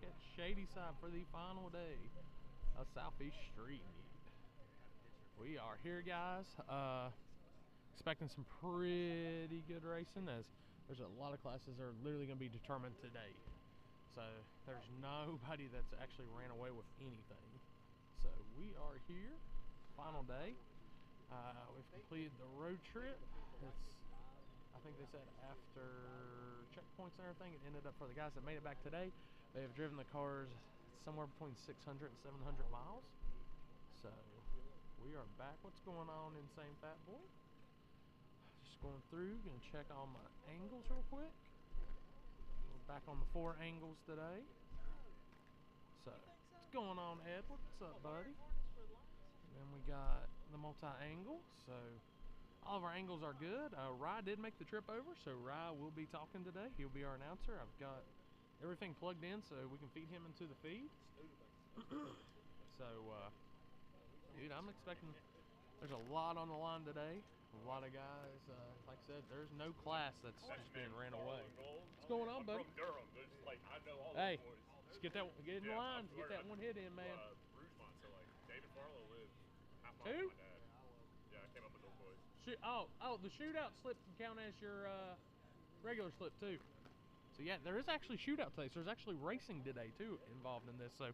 at Shadyside for the final day of Southeast Street N Yeet. We are here, guys. Expecting some pretty good racing, as there's a lot of classes that are literally going to be determined today. So there's nobody that's actually ran away with anything. So we are here, final day. We've completed the road trip. I think they said after checkpoints and everything, it ended up for the guys that made it back today. They have driven the cars somewhere between 600 and 700 miles. So we are back. What's going on, Insane Fat Boy? Just going through, gonna check all my angles real quick. We're back on the 4 angles today. So what's going on, Edward? What's up, buddy? And then we got the multi-angle. So all of our angles are good. Rye did make the trip over, so Rye will be talking today. He'll be our announcer. I've got everything plugged in so we can feed him into the feed. So, dude, I'm expecting there's a lot on the line today. A lot of guys, like I said, there's no class that's just being ran away. What's going on, buddy? I'm from Durham. Like, I know all hey, those boys. just get in the line, get that one hit in, man. Rougemont, so like David Farlow lives half mile Who? from my dad. Yeah, I came up with those boys. The shootout slip can count as your regular slip too. So yeah, there is actually shootout today. So there's actually racing today too involved in this. So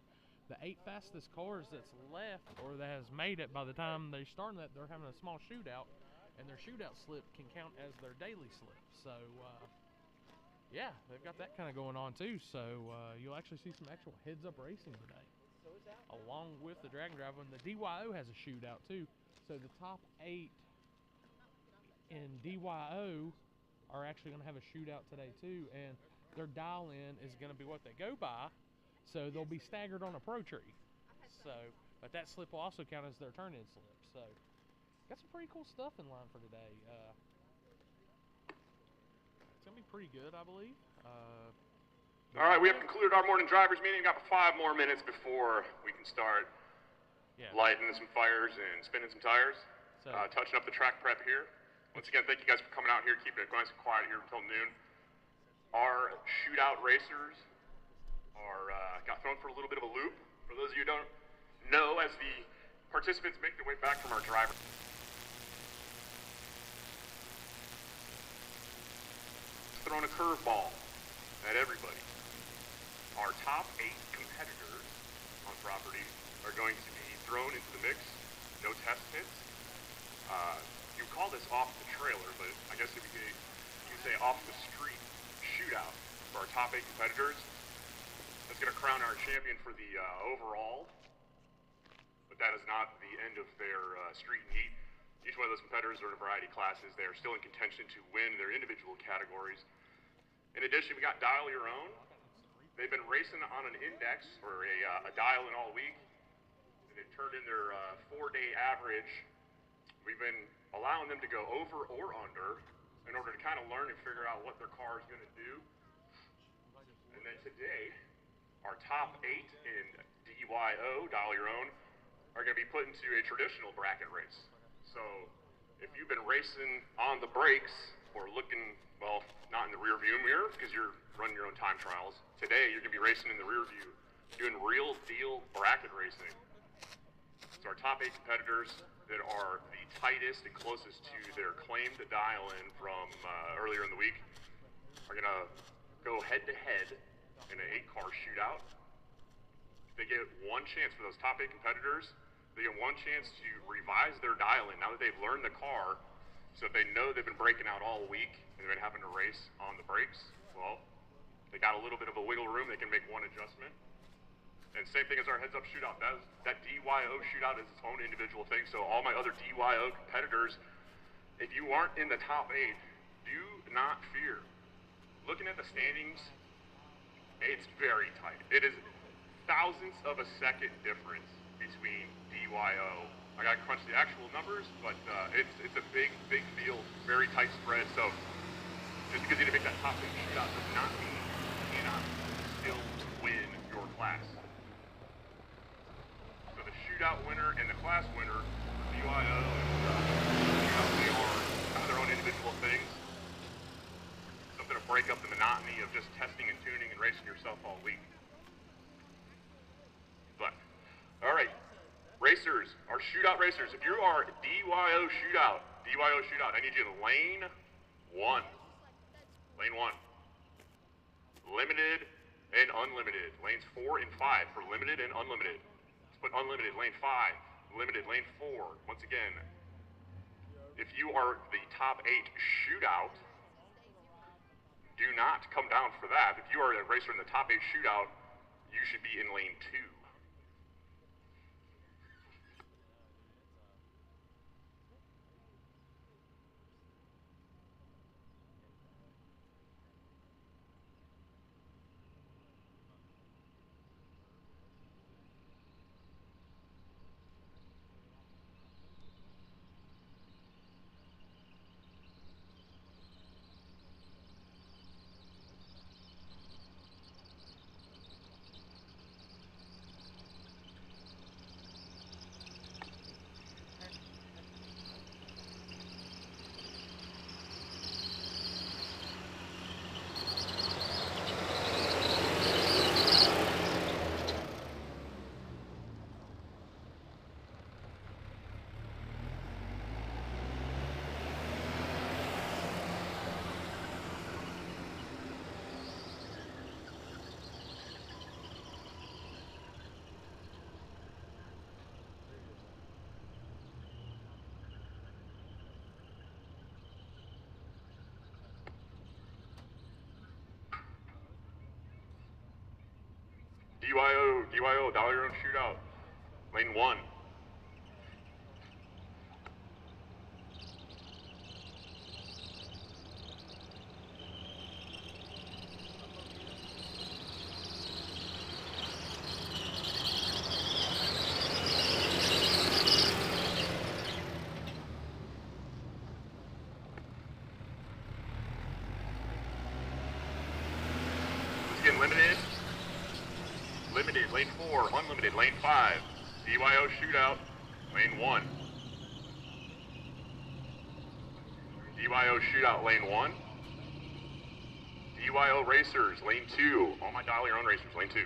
the 8 fastest cars that's left or that has made it by the time they start that, they're having a small shootout, and their shootout slip can count as their daily slip. So yeah, they've got that kind of going on too. So you'll actually see some actual heads-up racing today, along with the Dragon Drive. And the DYO has a shootout too. So the top 8 in DYO are actually going to have a shootout today too, and their dial-in is going to be what they go by, so they'll be staggered on a pro tree. So, but that slip will also count as their turn-in slip. So, got some pretty cool stuff in line for today. It's going to be pretty good, I believe. All right, we have concluded our morning drivers meeting. Got 5 more minutes before we can start lighting some fires and spinning some tires. So, touching up the track prep here. Once again, thank you guys for coming out here, keeping it nice and quiet here until noon. Our shootout racers got thrown for a little bit of a loop. For those of you who don't know, as the participants make their way back from our driver, throwing a curveball at everybody. Our top 8 competitors on property are going to be thrown into the mix. No test hits. You call this off the trailer, but I guess if you can say off the street shootout for our top 8 competitors. That's going to crown our champion for the overall, but that is not the end of their street and heat. Each one of those competitors are in a variety of classes. They are still in contention to win their individual categories. In addition, we got Dial Your Own. They've been racing on an index or a dial-in all week, and they've turned in their 4-day average. We've been allowing them to go over or under in order to kind of learn and figure out what their car is going to do. And then today, our top 8 in DYO, Dial Your Own, are going to be put into a traditional bracket race. So if you've been racing on the brakes or looking, well, not in the rear view mirror because you're running your own time trials, today you're going to be racing in the rear view, doing real deal bracket racing. So our top 8 competitors that are the tightest and closest to their claim to dial-in from earlier in the week are going to go head-to-head in an 8-car shootout. They get one chance for those top 8 competitors. They get one chance to revise their dial-in now that they've learned the car, so if they know they've been breaking out all week and they've been having to race on the brakes, well, they got a little bit of a wiggle room. They can make one adjustment. And same thing as our heads-up shootout. That DYO shootout is its own individual thing. So all my other DYO competitors, if you aren't in the top 8, do not fear. Looking at the standings, it's very tight. It is thousandths of a second difference between DYO. I got to crunch the actual numbers, but it's a big field, very tight spread. So just because you didn't make that top 8 shootout does not mean you cannot still win your class. Shootout winner and the class winner, BYO, and they are kind of their own individual things. Something to break up the monotony of just testing and tuning and racing yourself all week. racers, our shootout racers, if you are DYO shootout, I need you in lane 1. Lane 1. Limited and unlimited. Lanes 4 and 5 for limited and unlimited. Let's put unlimited, lane 5. Limited, lane 4. Once again, if you are the top 8 shootout, do not come down for that. If you are a racer in the top 8 shootout, you should be in lane 2. DYO, dial your own shootout. Lane 1. Once again, limited, lane 4, unlimited, lane 5. DYO shootout, lane 1. DYO shootout, lane 1. DYO racers, lane 2. All my dial your own racers, lane 2.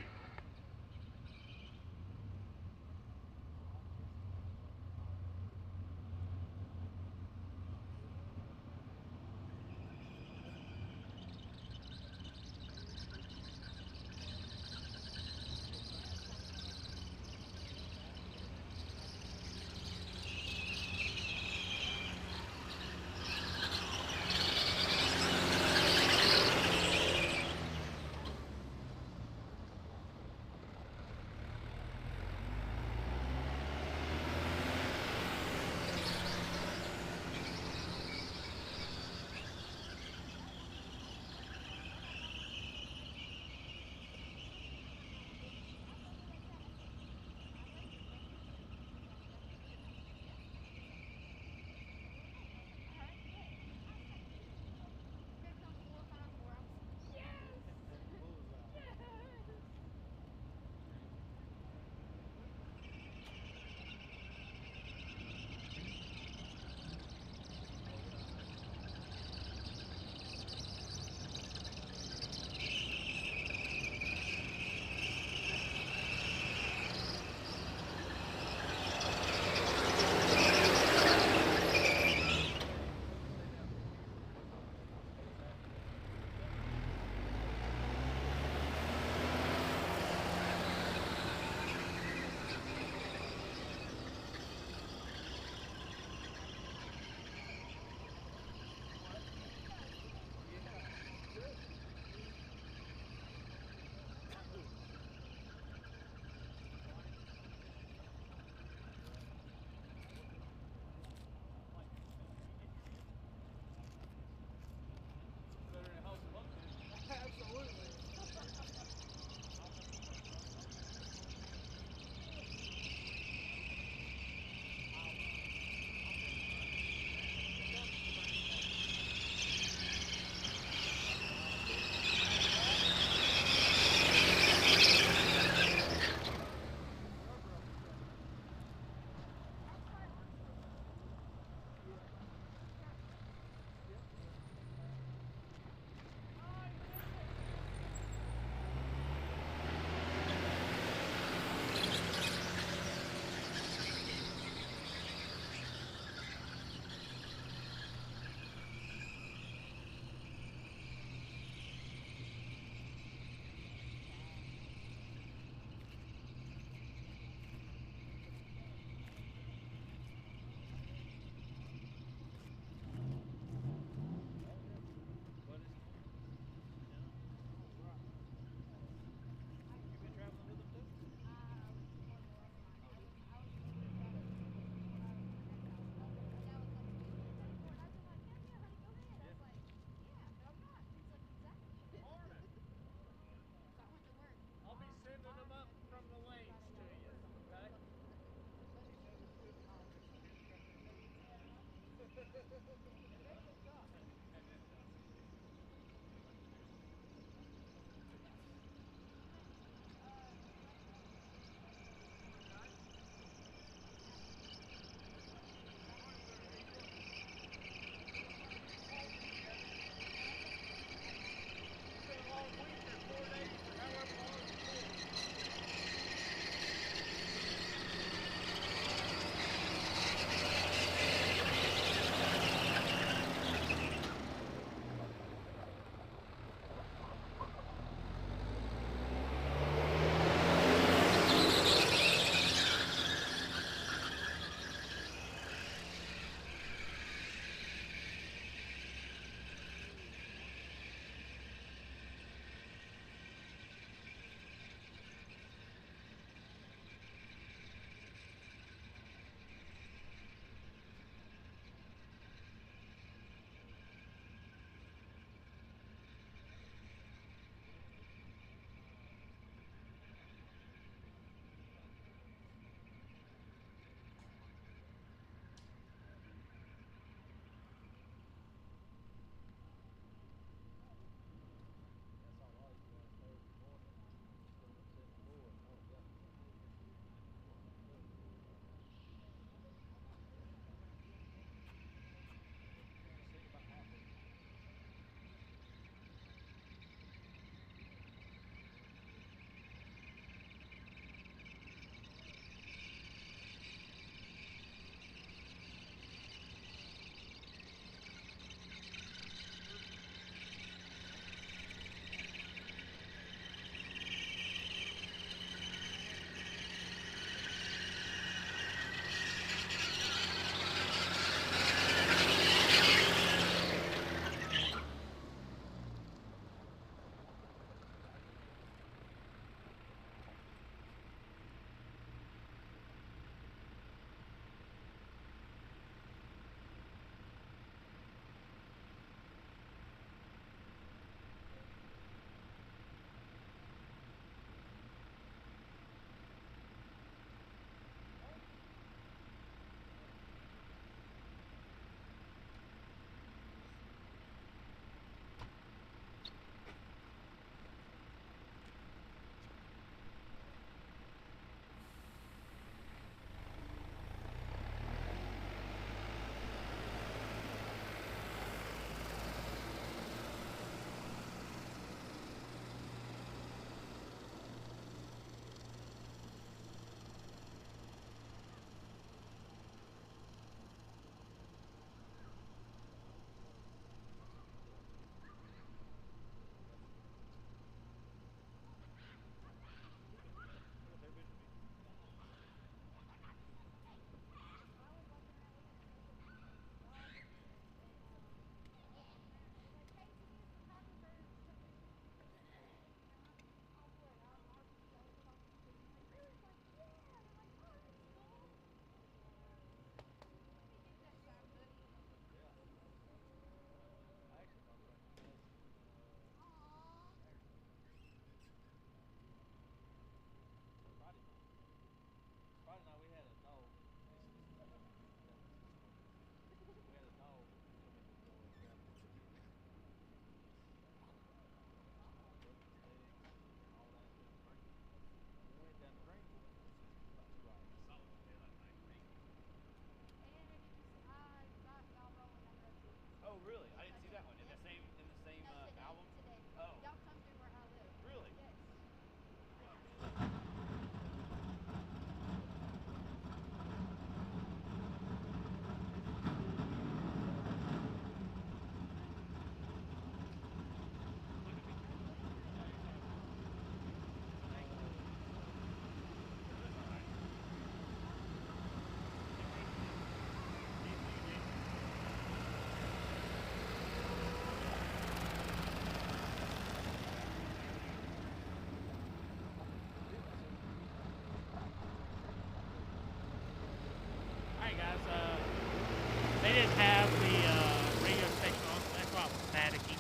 have the radio station on, so that's why it was staticky.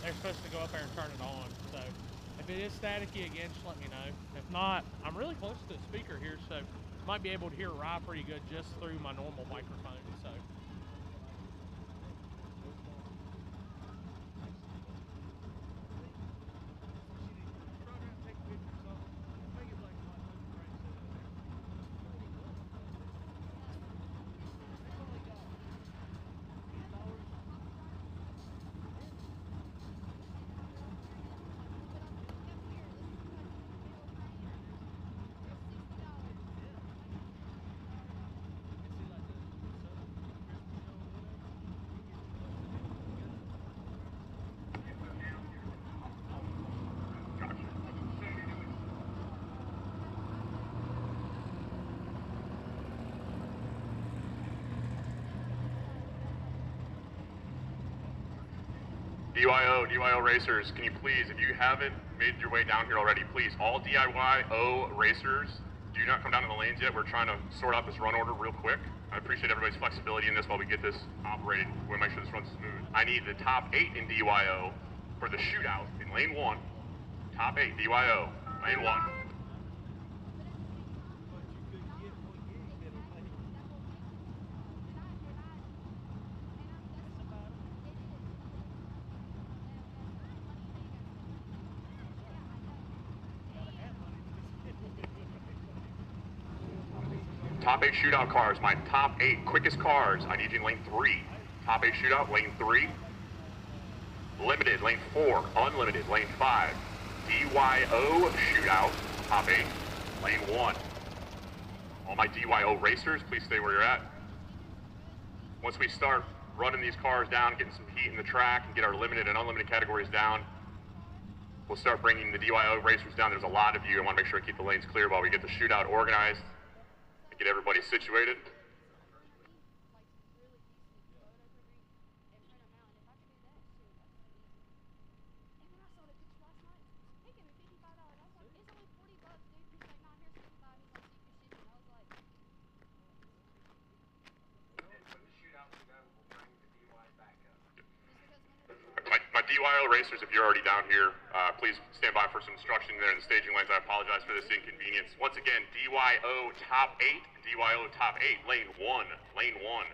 They're supposed to go up there and turn it on. So if it is staticky again, just let me know. If not, I'm really close to the speaker here, so might be able to hear Rye pretty good just through my normal microphone. So. DYO racers, can you please, if you haven't made your way down here already, please, all DYO racers, do not come down to the lanes yet. We're trying to sort out this run order real quick. I appreciate everybody's flexibility in this while we get this operating. We want to make sure this runs smooth. I need the top 8 in DYO for the shootout in lane 1. Top 8, DYO, lane 1. Top 8 shootout cars, my top 8 quickest cars. I need you in lane 3. Top 8 shootout, lane 3. Limited, lane 4. Unlimited, lane 5. DYO shootout, top 8, lane 1. All my DYO racers, please stay where you're at. Once we start running these cars down, getting some heat in the track, and get our limited and unlimited categories down, we'll start bringing the DYO racers down. There's a lot of you. I want to make sure I keep the lanes clear while we get the shootout organized. Get everybody situated. My DYO racers, if you're already down here, please stand by for some instruction there in the staging lanes. I apologize for this inconvenience. Once again, DYO top 8, DYO top 8, lane 1, lane 1.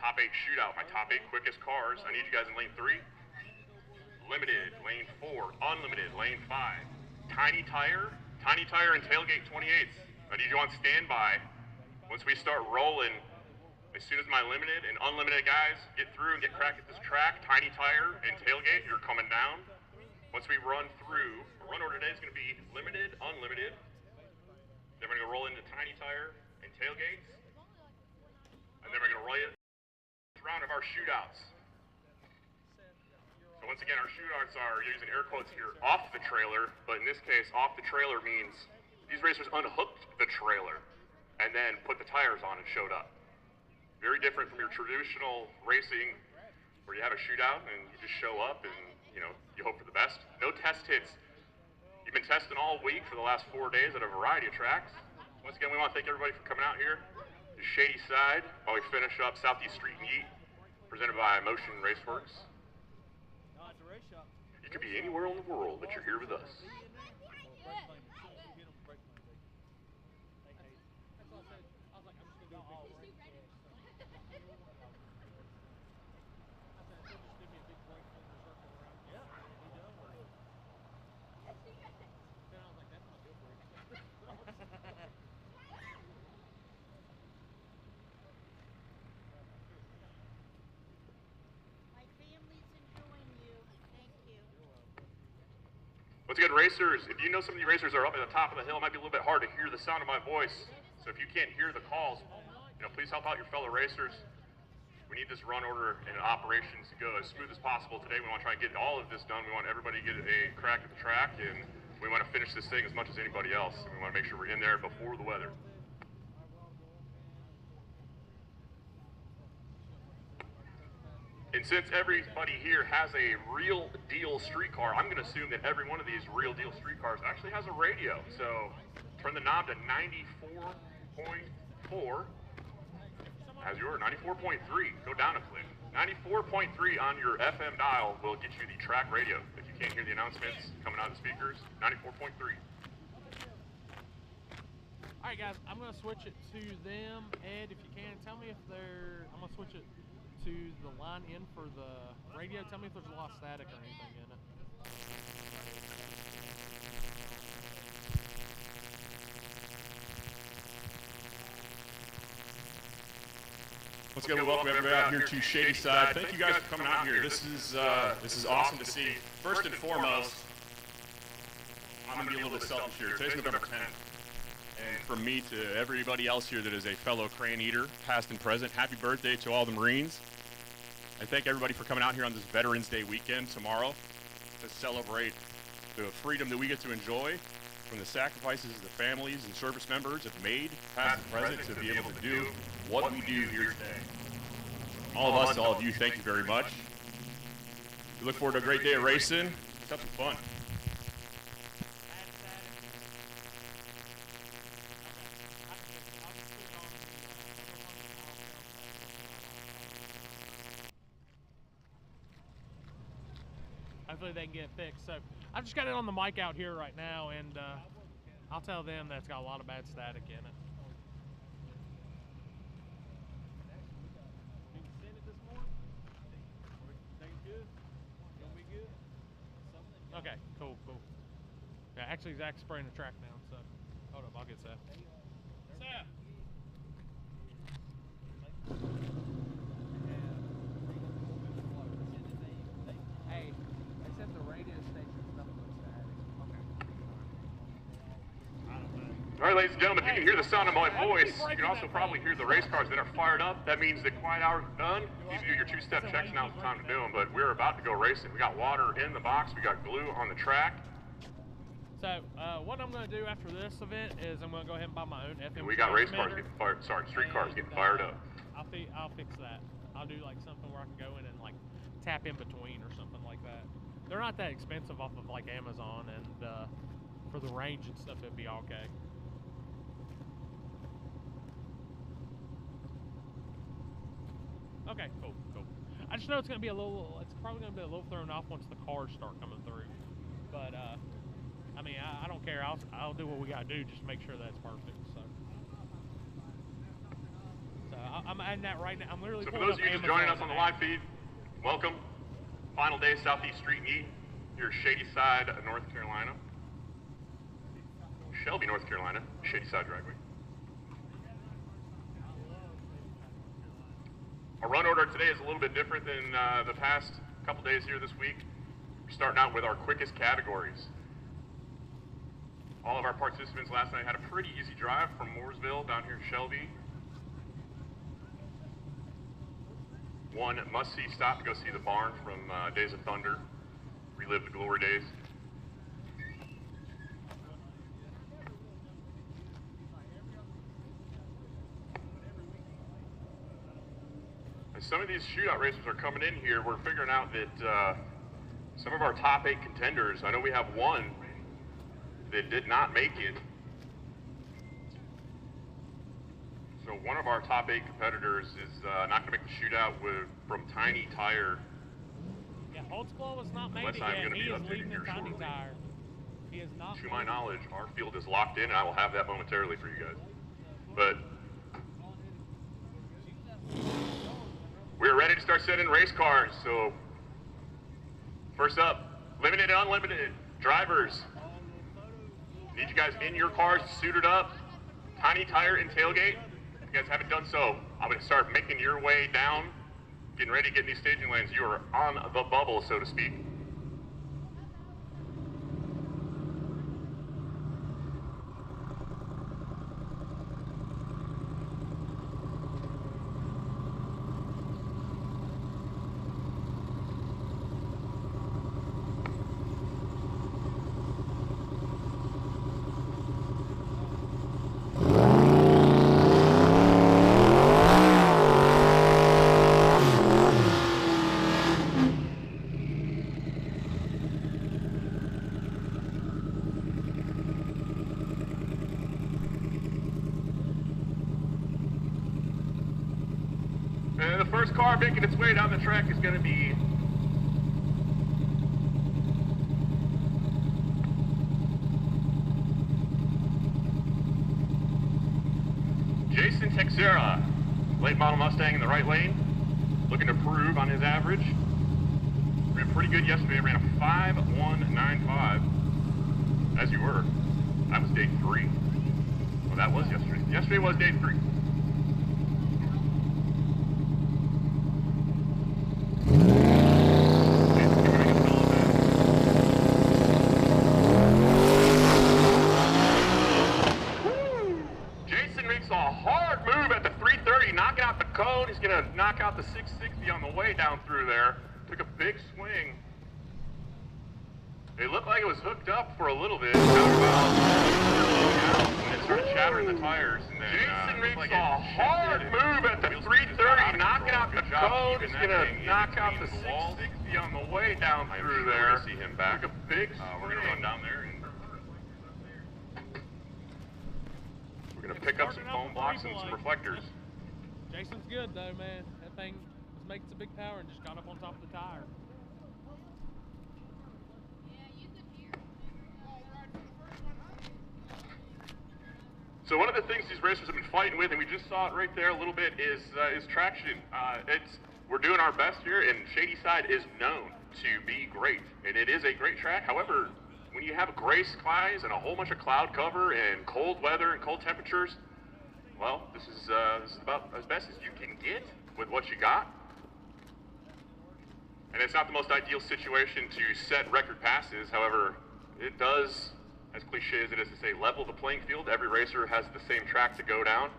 Top 8 shootout, my top 8 quickest cars. I need you guys in lane 3. Limited, lane 4, unlimited, lane 5. Tiny tire and tailgate 28s. I need you on standby. Once we start rolling, as soon as my limited and unlimited guys get through and get cracked at this track, tiny tire and tailgate, you're coming down. Once we run through, our run order today is going to be limited, unlimited. Then we're going to roll into tiny tire and tailgates. And then we're going to roll it round of our shootouts. So once again, our shootouts are, using air quotes here, off the trailer, but in this case, off the trailer means these racers unhooked the trailer and then put the tires on and showed up. Very different from your traditional racing where you have a shootout and you just show up and, you know, you hope for the best. No test hits. You've been testing all week for the last 4 days at a variety of tracks. Once again, we want to thank everybody for coming out here to Shadyside while we finish up Southeast Street N Yeet, presented by Motion Raceworks. You could be anywhere in the world, but you're here with us. Once again, racers, if you know some of the racers are up at the top of the hill, it might be a little bit hard to hear the sound of my voice. So if you can't hear the calls, you know, please help out your fellow racers. We need this run order and operations to go as smooth as possible today. We want to try and get all of this done. We want everybody to get a crack at the track, and we want to finish this thing as much as anybody else. And we want to make sure we're in there before the weather. And since everybody here has a real deal street car, I'm going to assume that every one of these real deal street cars actually has a radio. So turn the knob to 94.4. as your 94.3. Go down a click. 94.3 on your FM dial will get you the track radio. If you can't hear the announcements coming out of the speakers, 94.3. All right, guys, I'm going to switch it to them. Ed, if you can, tell me if I'm going to switch it to the line in for the radio. Tell me if there's a lot of static or anything in it. Once again, welcome everybody out here to Shadyside. Thank you guys for coming out here. This is awesome to see. First and foremost, I'm going to be a little bit selfish here. Today's November 10th. And from me to everybody else here that is a fellow crane eater, past and present, happy birthday to all the Marines. I thank everybody for coming out here on this Veterans Day weekend tomorrow to celebrate the freedom that we get to enjoy from the sacrifices the families and service members have made, past and present, to be able to do what we do here today. All of us, all of you, thank you very much. We look forward to a great day of racing. Let's have some fun. Hopefully they can get it fixed. So I just got it on the mic out here right now, and I'll tell them that it's got a lot of bad static in it. Okay, cool. Yeah, actually Zach's spraying the track now, so hold up, I'll get Seth. Seth! Hey, they said the radio station stuff was static. Okay. I don't know. All right, ladies and gentlemen, if you can hear the sound of my voice, you can also probably hear the race cars that are fired up. That means the quiet hour is done. You can do your two-step checks, now's the time to do them, but we're about to go racing. We got water in the box, we got glue on the track. So, what I'm going to do after this event is I'm going to go ahead and buy my own FM. And we got race cars getting fired, street cars getting fired up. I'll fix that. I'll do like something where I can go in and like tap in between or something like that. They're not that expensive off of like Amazon, and for the range and stuff, it'd be okay. Okay, cool. I just know it's probably going to be a little thrown off once the cars start coming through. But, I mean, I don't care. I'll do what we got to do just to make sure that's perfect. So I'm adding that right now. I'm literally So for those of you just joining us on the live feed, welcome. Final day, Southeast Street N Yeet, here at Shadyside, North Carolina. Shelby, North Carolina, Shadyside Dragway. Our run order today is a little bit different than the past couple days here this week. We're starting out with our quickest categories. All of our participants last night had a pretty easy drive from Mooresville down here to Shelby. One must-see stop to go see the barn from Days of Thunder, relive the glory days. As some of these shootout races are coming in here, we're figuring out that some of our top 8 contenders, I know we have one that did not make it. So one of our top 8 competitors is not going to make the shootout from Tiny Tire. Yeah, Holtzclaw was not made Unless it I'm yet. gonna He be is updating leading here in Tiny shortly. Tire. He is not. To my knowledge, our field is locked in, and I will have that momentarily for you guys. But we're ready to start sending race cars. So first up, limited and unlimited drivers. Need you guys in your cars, suited up, Tiny Tire and tailgate. If you guys haven't done so, I'm going to start making your way down, getting ready to get in these staging lanes. You are on the bubble, so to speak. first car making its way down the track is going to be Jason Texera, late model Mustang in the right lane, looking to prove on his average. Ran pretty good yesterday, ran a 5.195, as you were. That was day 3. Well, that was yesterday. Yesterday was day 3. Jason makes a hard move at the 330, knocking out the cone. He's going to knock out the 660 on the way down through there. Took a big swing. It looked like it was hooked up for a little bit. When it started chattering the tires, and then Jason makes a hard move at the 330, knocking out the cone. He's gonna knock out the 660 on the way down through there. See him back. Took a big swing. We're gonna run down there, and we're gonna pick up some foam blocks and some reflectors. Jason's good though, man. That thing was making some big power and just got up on top of the tire. So one of the things these racers have been fighting with, and we just saw it right there a little bit, is traction. We're doing our best here, and Shadyside is known to be great, and it is a great track. However, when you have gray skies and a whole bunch of cloud cover and cold weather and cold temperatures, well, this is about as best as you can get with what you got. And it's not the most ideal situation to set record passes. However, it does, as cliche as it is to say, level the playing field. Every racer has the same track to go down.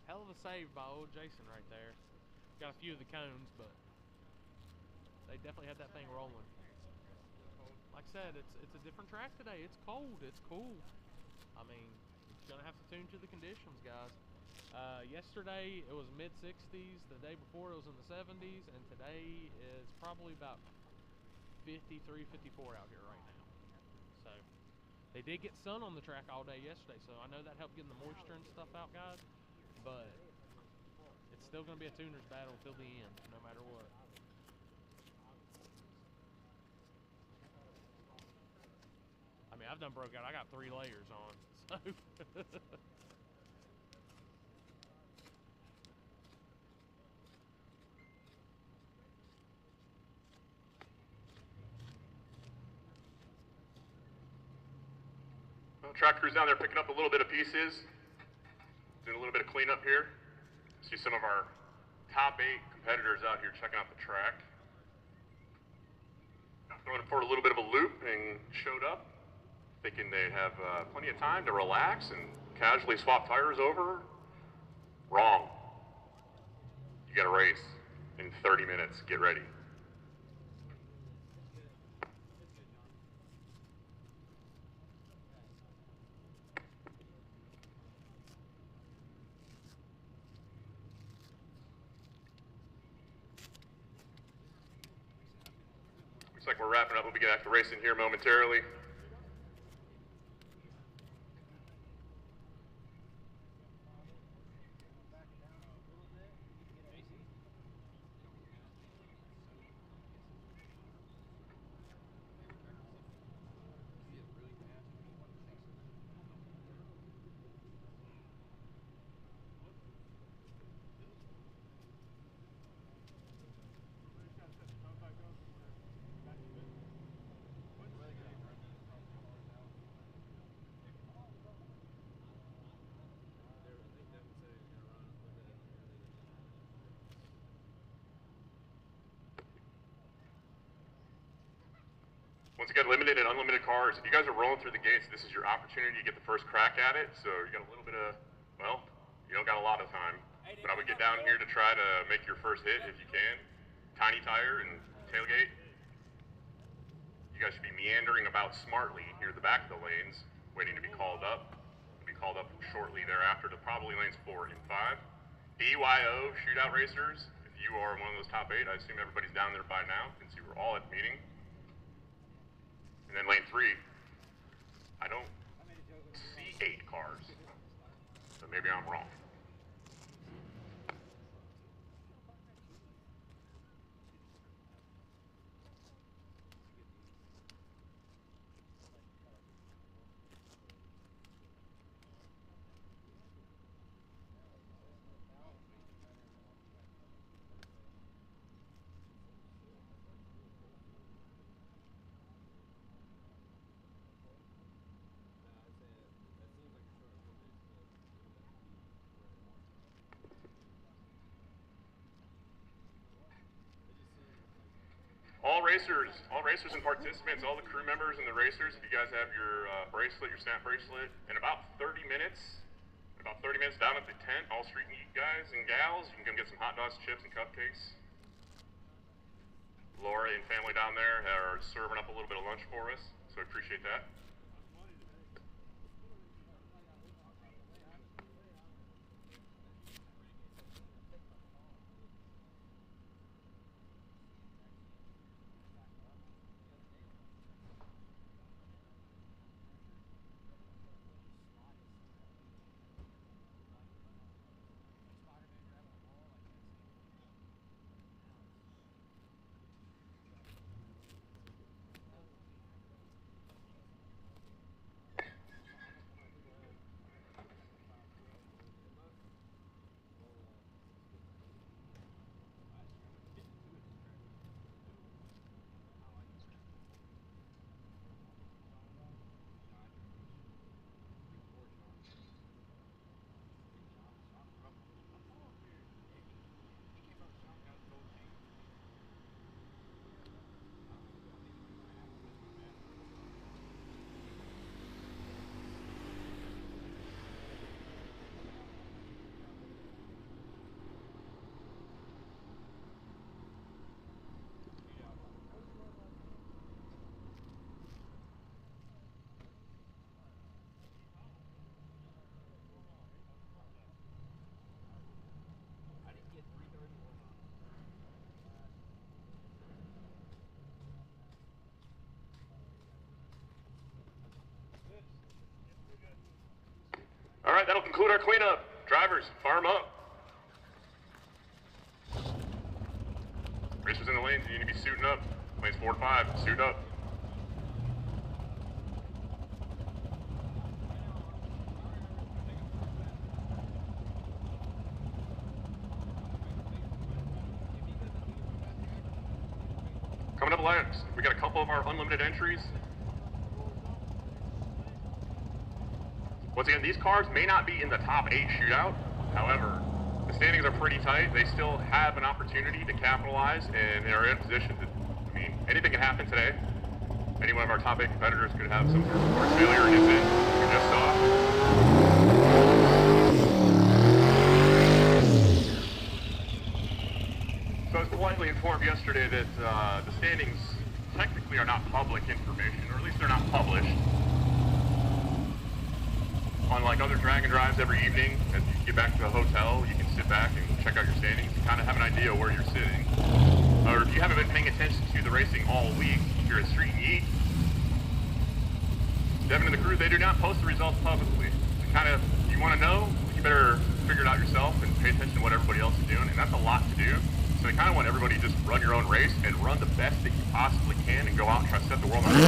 Hell of a save by old Jason right there. Got a few of the cones, but they definitely had that thing rolling. Like I said, it's a different track today. It's cold. It's cool. I mean, you're gonna have to tune to the conditions, guys. Yesterday it was mid-60s. The day before it was in the 70s, and today is probably about 53, 54 out here right now. So they did get sun on the track all day yesterday, so I know that helped getting the moisture and stuff out, guys. But it's still going to be a tuner's battle till the end, no matter what. I mean, I've done broke out. I got 3 layers on, so. Well, track crew's down there picking up a little bit of pieces. Doing a little bit of cleanup here. See some of our top 8 competitors out here checking out the track. Throwing it for a little bit of a loop and showed up, thinking they'd have plenty of time to relax and casually swap tires over. Wrong. You got a race in 30 minutes. Get ready. Looks like we're wrapping up. We'll be getting back to racing here momentarily. Once again, limited and unlimited cars. If you guys are rolling through the gates, this is your opportunity to get the first crack at it. So you got a little bit of, well, you don't got a lot of time. But I would get down here to try to make your first hit if you can. Tiny tire and tailgate. You guys should be meandering about smartly here at the back of the lanes, waiting to be called up. You'll be called up shortly thereafter to probably lanes 4 and 5. DYO shootout racers. If you are one of those top 8, I assume everybody's down there by now since you were all at the meeting. And then lane 3, I don't see 8 cars, so maybe I'm wrong. All racers and participants, all the crew members and the racers, if you guys have your bracelet, your snap bracelet, in about 30 minutes down at the tent, all Street N Yeet guys and gals, you can come get some hot dogs, chips, and cupcakes. Laura and family down there are serving up a little bit of lunch for us, so I appreciate that. All right, that'll conclude our cleanup. Drivers, farm up. Racers in the lanes, you need to be suiting up. Lanes 4 to 5, suit up. Coming up next, we got a couple of our unlimited entries. Once again, these cars may not be in the top 8 shootout. However, the standings are pretty tight. They still have an opportunity to capitalize, and they are in position to, I mean, anything can happen today. Any one of our top 8 competitors could have some sort of parts failure incident, we just saw. So I was politely informed yesterday that the standings technically are not public information, or at least they're not published. Unlike other drag and drives every evening, as you get back to the hotel, you can sit back and check out your standings and kind of have an idea where you're sitting. Or if you haven't been paying attention to the racing all week here at Street N Yeet, Devin and the crew, they do not post the results publicly. You want to know, you better figure it out yourself and pay attention to what everybody else is doing, and that's a lot to do. So they kind of want everybody to just run your own race and run the best that you possibly can and go out and try to set the world on fire.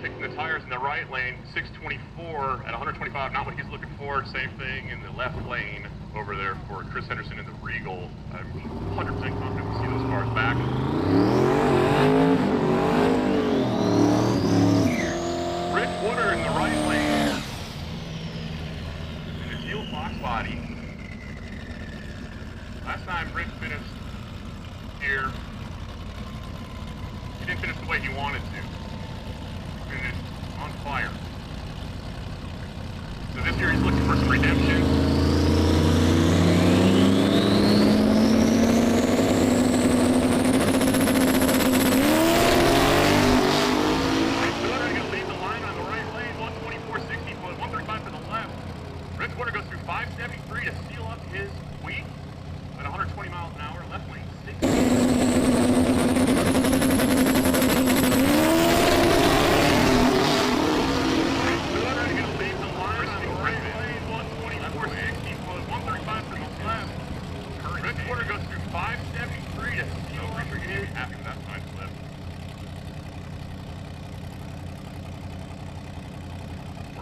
Kicking the tires in the right lane, 624 at 125, not what he's looking for. Same thing in the left lane over there for Chris Henderson in the Regal. I'm 100% confident we'll see those cars back. Rick Wooder in the right lane in the teal Fox body. Last time Rick finished here, he didn't finish the way he wanted to. And it's on fire. So this year he's looking for some redemption. They're going to lead the line on the right lane, 124.60 foot, 135 to the left. Rich Porter goes through 573 to seal up his week at 120 miles an hour. Left lane 60.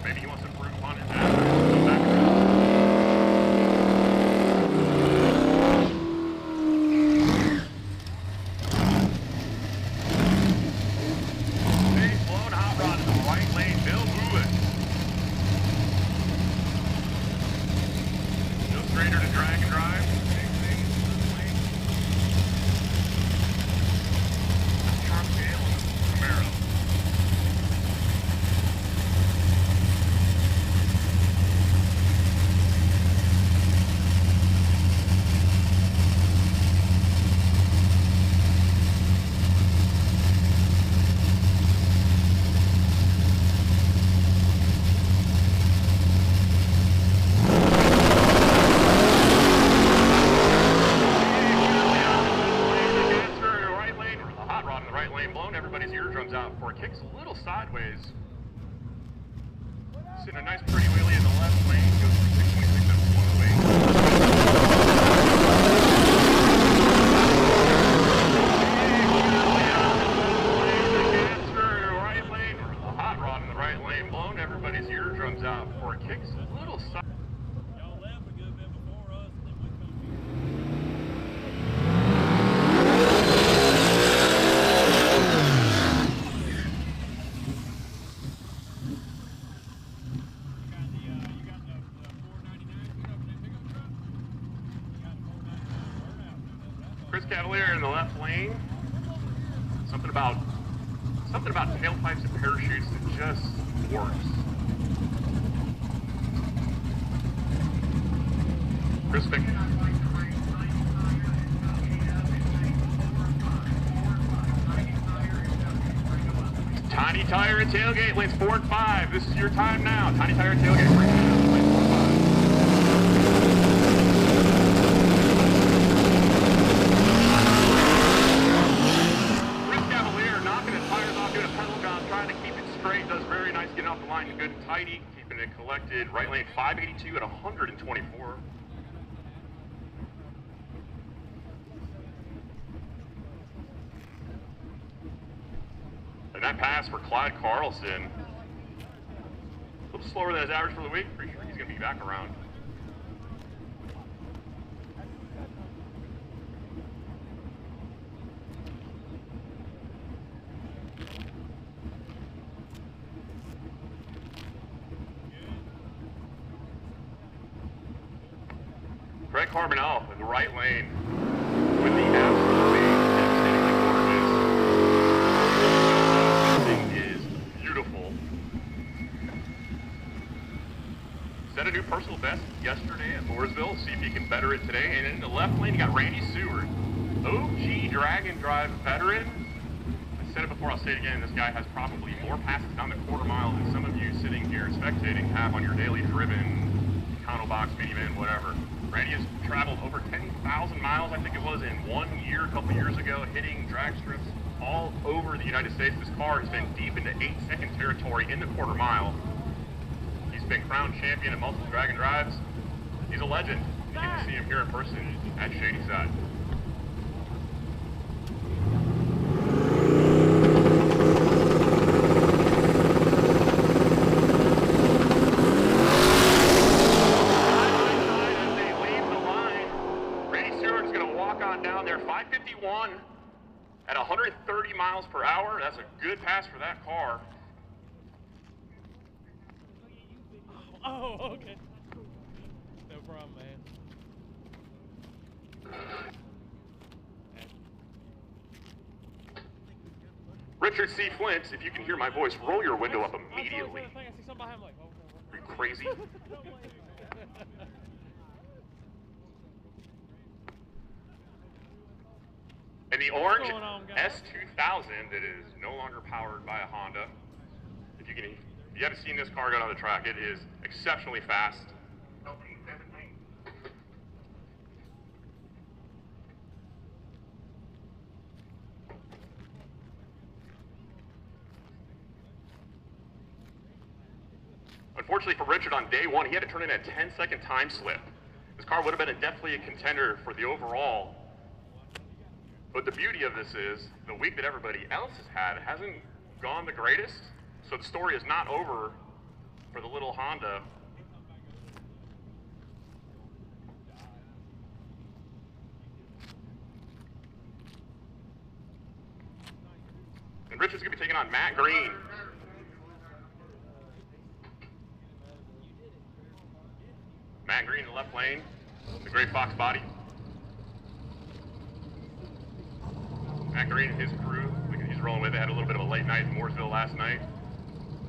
Maybe he wants to improve upon his average. Go back around. Big blown hot rod in the right lane. Bill Lewis. No stranger to drag and drive. Same thing. Lane. Trump Gale and Camaro. Everybody's eardrums out before it kicks a little sideways. Sitting a nice pretty wheelie in the left lane, goes through 626 up one way. Right lane, or the hot rod in the right lane, blowing everybody's eardrums out before it kicks a little sideways. Chris Cavalier in the left lane. Something about tailpipes and parachutes that just works. Chris Vick. Tiny Tire and Tailgate, lanes 4 and 5. This is your time now. Tiny Tire and Tailgate, bring it up, lanes 4 and 5. Chris Cavalier knocking his tires off, doing a pedal job, trying to keep it straight. Does very nice, getting off the line good and tidy, keeping it collected. Right lane 582 at 124. And that pass for Clyde Carlson. A little slower than his average for the week. Pretty sure he's going to be back around. Carbonell in the right lane with the absolutely devastatingly gorgeous. This thing is beautiful. Set a new personal best yesterday at Mooresville. See if he can better it today. And in the left lane, you got Randy Seward, OG drag and drive veteran. I said it before, I'll say it again. This guy has probably more passes down the quarter mile than some of you sitting here spectating have on your daily driven tonneau box, minivan, whatever. Randy has traveled over 10,000 miles, I think it was, in 1 year, a couple years ago, hitting drag strips all over the United States. This car has been deep into 8-second territory in the quarter mile. He's been crowned champion at multiple drag and drives. He's a legend. You get to see him here in person at Shadyside. At 130 miles per hour, that's a good pass for that car. Oh, okay. No problem, man. Richard C. Flint, if you can hear my voice, roll your window up immediately. I see something behind him like, oh, Are you crazy? And the orange S2000 that is no longer powered by a Honda. If you haven't seen this car go down the track, it is exceptionally fast. Unfortunately for Richard, on day one, he had to turn in a 10-second time slip. This car would have been definitely a contender for the overall. But the beauty of this is, the week that everybody else has had hasn't gone the greatest, so the story is not over for the little Honda. And Richard's going to be taking on Matt Green. Matt Green in the left lane, the Gray Fox body. Matt Green and his crew, he's rolling with it, had a little bit of a late night in Mooresville last night,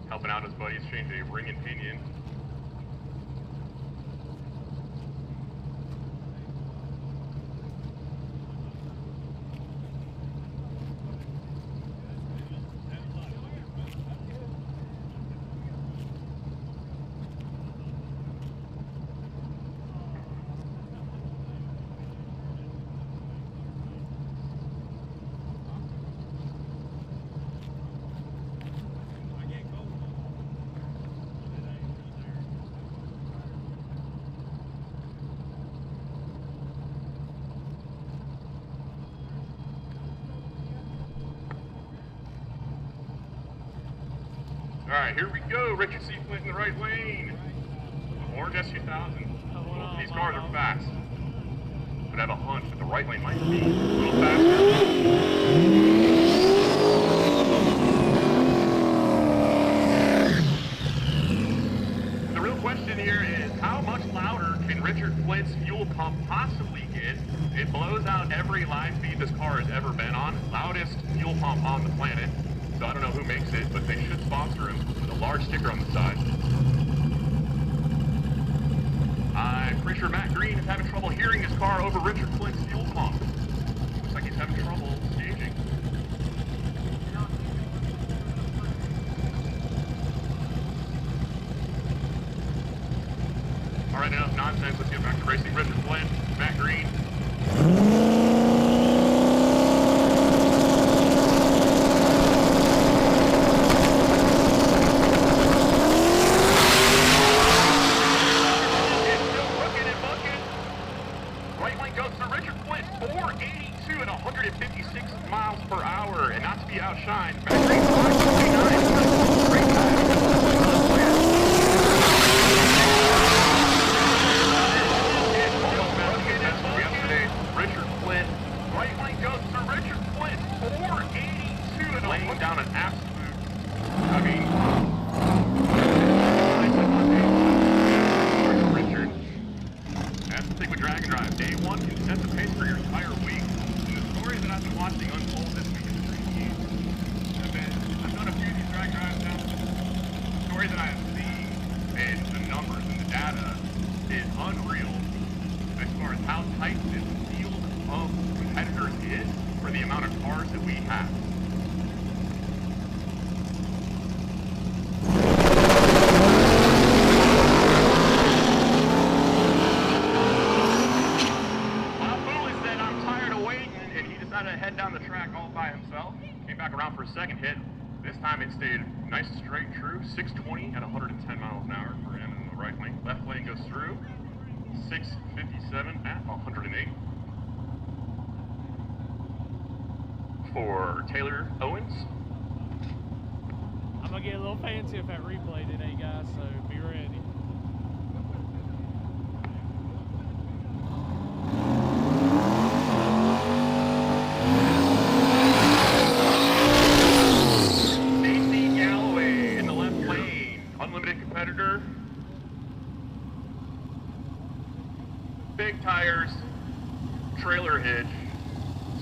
helping out his buddies change a ring and pinion. All right, here we go. Richard C. Flint in the right lane. Orange S2000. Both these cars are fast. But I have a hunch that the right lane might be a little faster. The real question here is, how much louder can Richard Flint's fuel pump possibly get? It blows out every line speed this car has ever been on. Loudest fuel pump on the planet. So I don't know who makes it, but they should sponsor him with a large sticker on the side. I'm pretty sure Matt Green is having trouble hearing his car over Richard Flint's fuel pump. Looks like he's having trouble staging. All right, enough nonsense. Let's get back to racing. Richard Flint, Matt Green. Outshined. Matt Green, 529. Great time. Yesterday, Richard Flint and the numbers and the data is unreal as far as how tight this field of competitors is for the amount of cars that we have. Down the track all by himself. Came back around for a second hit. This time it stayed nice and straight, true. 620 at 110 miles an hour for him in the right lane. Left lane goes through. 657 at 108. For Taylor Owens. I'm gonna get a little fancy with that replay today, guys, so be ready. Competitor. Big tires, trailer hitch,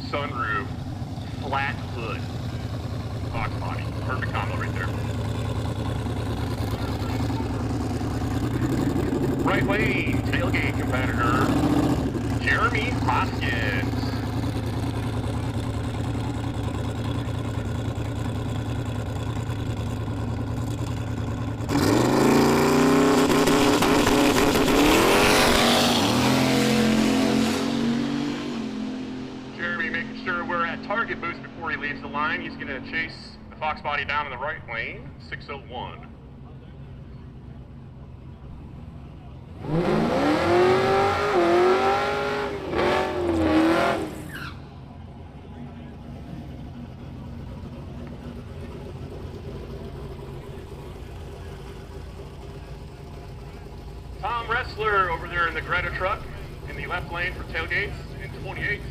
sunroof, flat hood, box body. Perfect combo right there. Right lane, tailgate competitor, Jeremy Hoskins. Target boost before he leaves the line. He's going to chase the Fox body down in the right lane, 601. Tom Wrestler over there in the Greta truck in the left lane for tailgates in 28.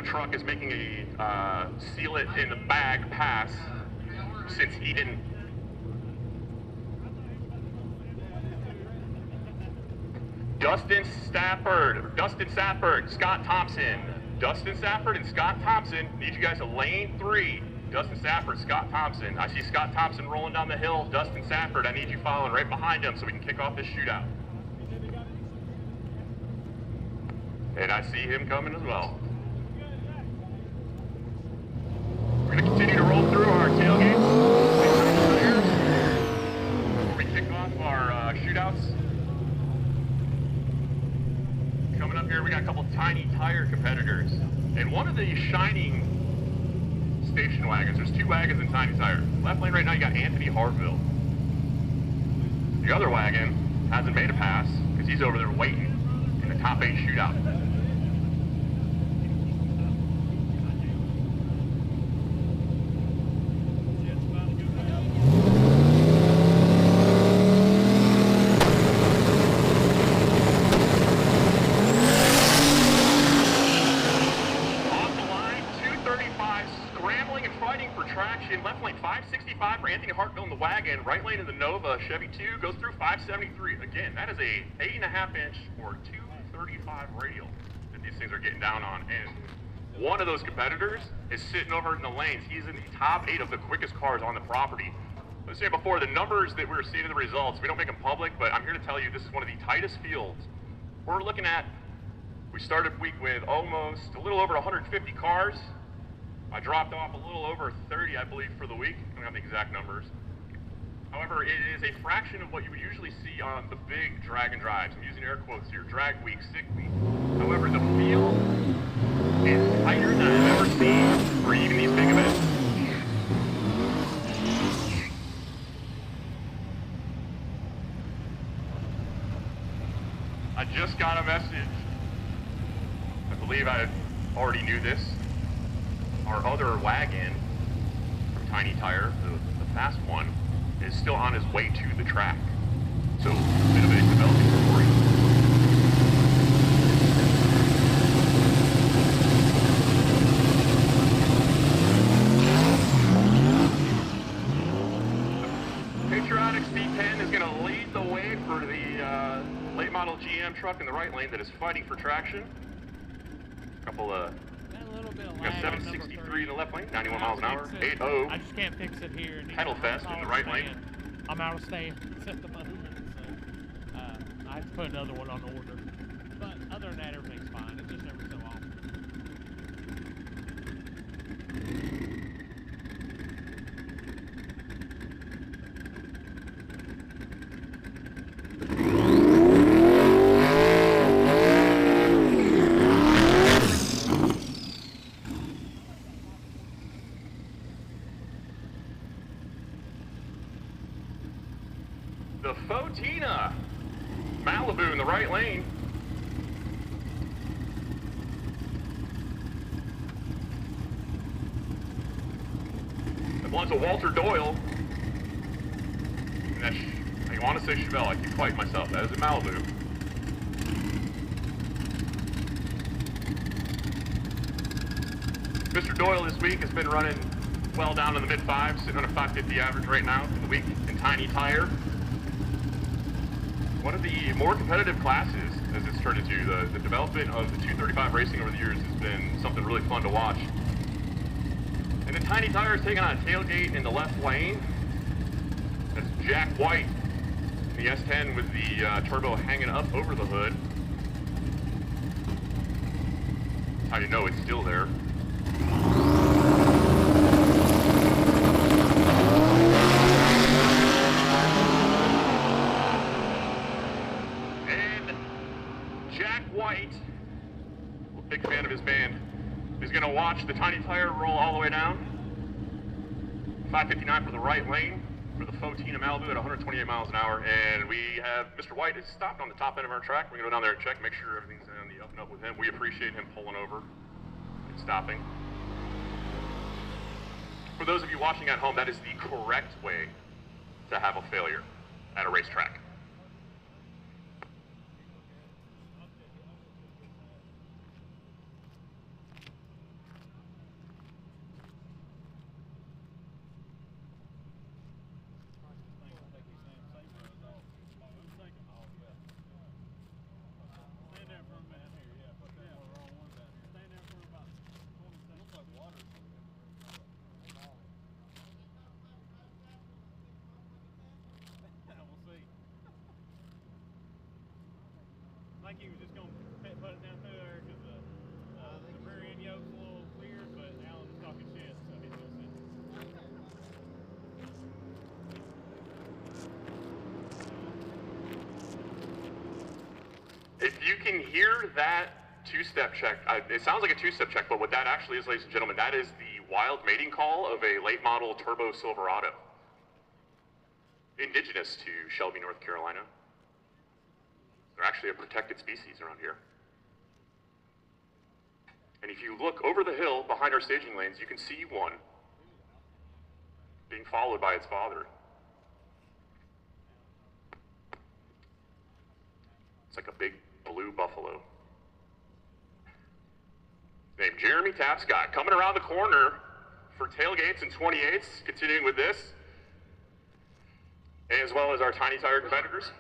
Truck is making a seal it in the bag pass since he didn't. Dustin Safford, Scott Thompson. Dustin Safford and Scott Thompson need you guys to lane 3. Dustin Safford, Scott Thompson. I see Scott Thompson rolling down the hill. Dustin Safford, I need you following right behind him so we can kick off this shootout. And I see him coming as well. We're going to continue to roll through our tailgates. Before we kick off our shootouts. Coming up here, we got a couple tiny tire competitors. And one of the shining station wagons, there's 2 wagons in tiny tire. Left lane right now, you got Anthony Harville. The other wagon hasn't made a pass because he's over there waiting in the top 8 shootout. Right lane in the Nova, Chevy 2 goes through 573. Again, that is a 8.5 inch or 235 radial that these things are getting down on. And one of those competitors is sitting over in the lanes. He's in the top 8 of the quickest cars on the property. Let's say before, the numbers that we're seeing in the results, we don't make them public, but I'm here to tell you this is one of the tightest fields. We're looking at, we started week with almost a little over 150 cars. I dropped off a little over 30, I believe, for the week. I don't have the exact numbers. However, it is a fraction of what you would usually see on the big drag and drives. I'm using air quotes here, drag week, sick week. However, the field is tighter than I've ever seen for even these big events. I just got a message. I believe I already knew this. Our other wagon from Tiny Tire, the fast one, is still on his way to the track. So, a bit of a developing story. truck in the right lane that is fighting for traction. A couple of... A little bit of got lag on 763 in the left lane, 91 I'll miles an hour. fix it. 80. I just can't fix it here. Pedal fest in the right lane. I'm out of stands at the moment, so I have to put another one on order. But other than that, everything's fine. It's just every so often. The Fotina Malibu in the right lane. That belongs to Walter Doyle. And that's, I want to say Chevelle, I keep fighting myself. That is a Malibu. Mr. Doyle this week has been running well down in the mid-fives, sitting on a 550 average right now for the week in Tiny Tire. One of the more competitive classes as it's turned into. The development of the 235 racing over the years has been something really fun to watch. And the Tiny Tire is taking on a tailgate in the left lane. That's Jack White in the S10 with the turbo hanging up over the hood. That's how you know it's still there. White, big fan of his band, is going to watch the Tiny Tire roll all the way down. 559 for the right lane for the Fotina Malibu at 128 miles an hour. And we have Mr. White is stopped on the top end of our track. We're going to go down there and check, make sure everything's on the up and up with him. We appreciate him pulling over and stopping. For those of you watching at home, that is the correct way to have a failure at a racetrack. Like he was just going to put it down through there because the rear end yoke's a little weird, but Alan is talking shit, so he's going to sit. If you can hear that two-step check, it sounds like a two-step check, but what that actually is, ladies and gentlemen, that is the wild mating call of a late model turbo Silverado. Indigenous to Shelby, North Carolina. They're actually a protected species around here. And if you look over the hill behind our staging lanes, you can see one being followed by its father. It's like a big blue buffalo. Named Jeremy Tapscott, coming around the corner for tailgates and 28s, continuing with this, as well as our Tiny Tire competitors.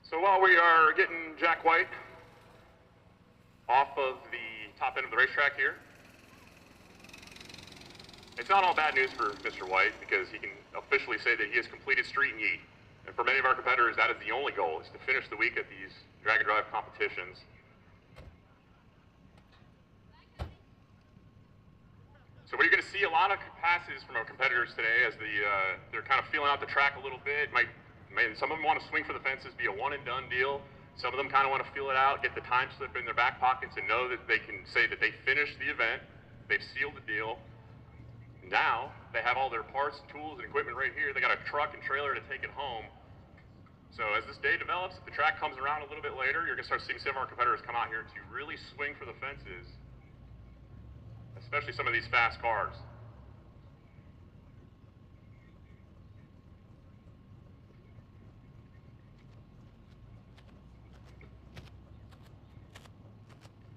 So while we are getting Jack White off of the top end of the racetrack here, it's not all bad news for Mr. White because he can officially say that he has completed Street N Yeet. And for many of our competitors, that is the only goal, is to finish the week at these drag and drive competitions. So we're going to see a lot of passes from our competitors today as they're kind of feeling out the track a little bit. Some of them want to swing for the fences, be a one and done deal. Some of them kind of want to feel it out, get the time slip in their back pockets and know that they can say that they finished the event, they've sealed the deal. Now, they have all their parts, tools, and equipment right here. They got a truck and trailer to take it home. So as this day develops, if the track comes around a little bit later, you're gonna start seeing some of our competitors come out here to really swing for the fences, especially some of these fast cars.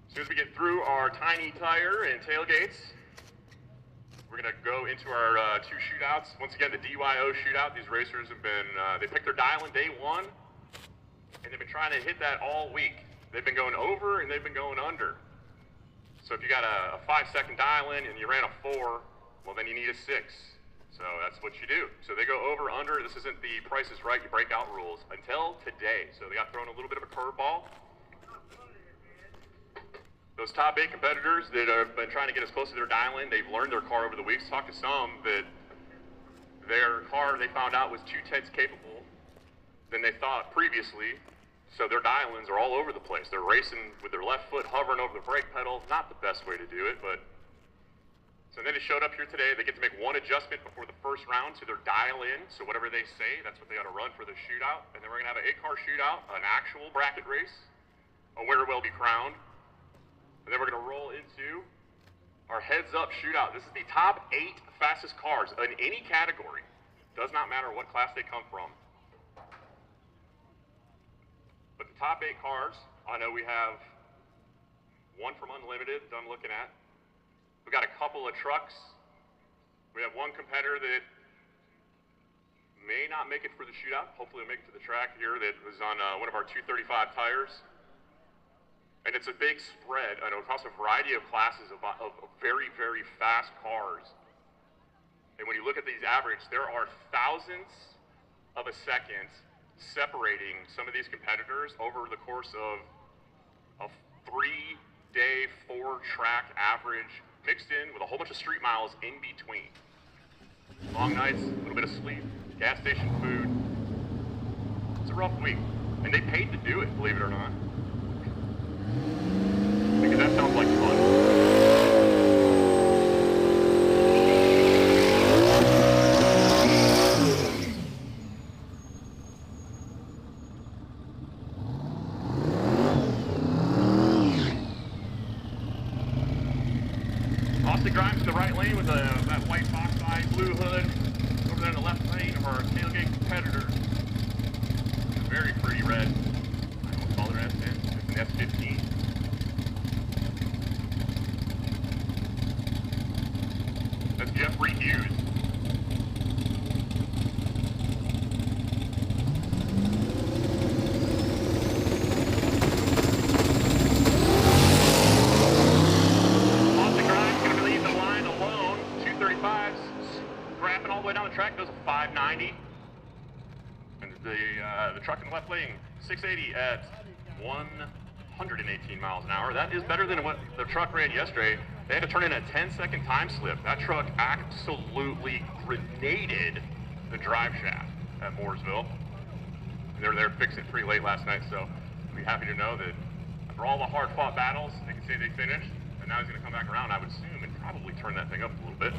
As soon as we get through our tiny tire and tailgates, we're gonna go into our 2 shootouts. Once again, the DYO shootout. These racers have been, they picked their dial in day 1, and they've been trying to hit that all week. They've been going over and they've been going under. So if you got a 5-second dial in and you ran a 4, well then you need a 6. So that's what you do. So they go over, under. This isn't the Price is Right, you break out rules until today. So they got thrown a little bit of a curveball. Those top 8 competitors that have been trying to get as close to their dial-in, they've learned their car over the weeks. Talked to some that their car, they found out, was 2/10 capable than they thought previously. So their dial-ins are all over the place. They're racing with their left foot hovering over the brake pedal. Not the best way to do it, but... So then they showed up here today. They get to make 1 adjustment before the first round to their dial-in. So whatever they say, that's what they got to run for the shootout. And then we're going to have an 8-car shootout, an actual bracket race, a winner will be crowned. And then we're going to roll into our heads-up shootout. This is the top 8 fastest cars in any category. Does not matter what class they come from. But the top 8 cars, I know we have 1 from Unlimited, done looking at. We've got a couple of trucks. We have 1 competitor that may not make it for the shootout. Hopefully it'll make it to the track here, that was on one of our 235 tires. And it's a big spread, and across a variety of classes of very, very fast cars. And when you look at these average, there are thousandths of a second separating some of these competitors over the course of a 3-day, 4-track average, mixed in with a whole bunch of street miles in between. Long nights, a little bit of sleep, gas station food. It's a rough week. And they paid to do it, believe it or not. Because that sounds like fun. Austin Grimes in the right lane with that white box eye, blue hood. Over there in the left lane of our tailgate competitors. Very pretty red. I don't know what color that's in. It's an S15. That's Jeffrey Hughes. Austin Grimes going to leave the line alone. 235s, scrapping all the way down the track, goes a 590. And the truck in the left lane, 680 at 118 miles an hour. That is better than what the truck ran yesterday. They had to turn in a 10-second time slip. That truck absolutely grenaded the drive shaft at Mooresville. They were there fixing it pretty late last night, so I'll be happy to know that after all the hard-fought battles, they can say they finished, and now he's going to come back around, I would assume, and probably turn that thing up a little bit.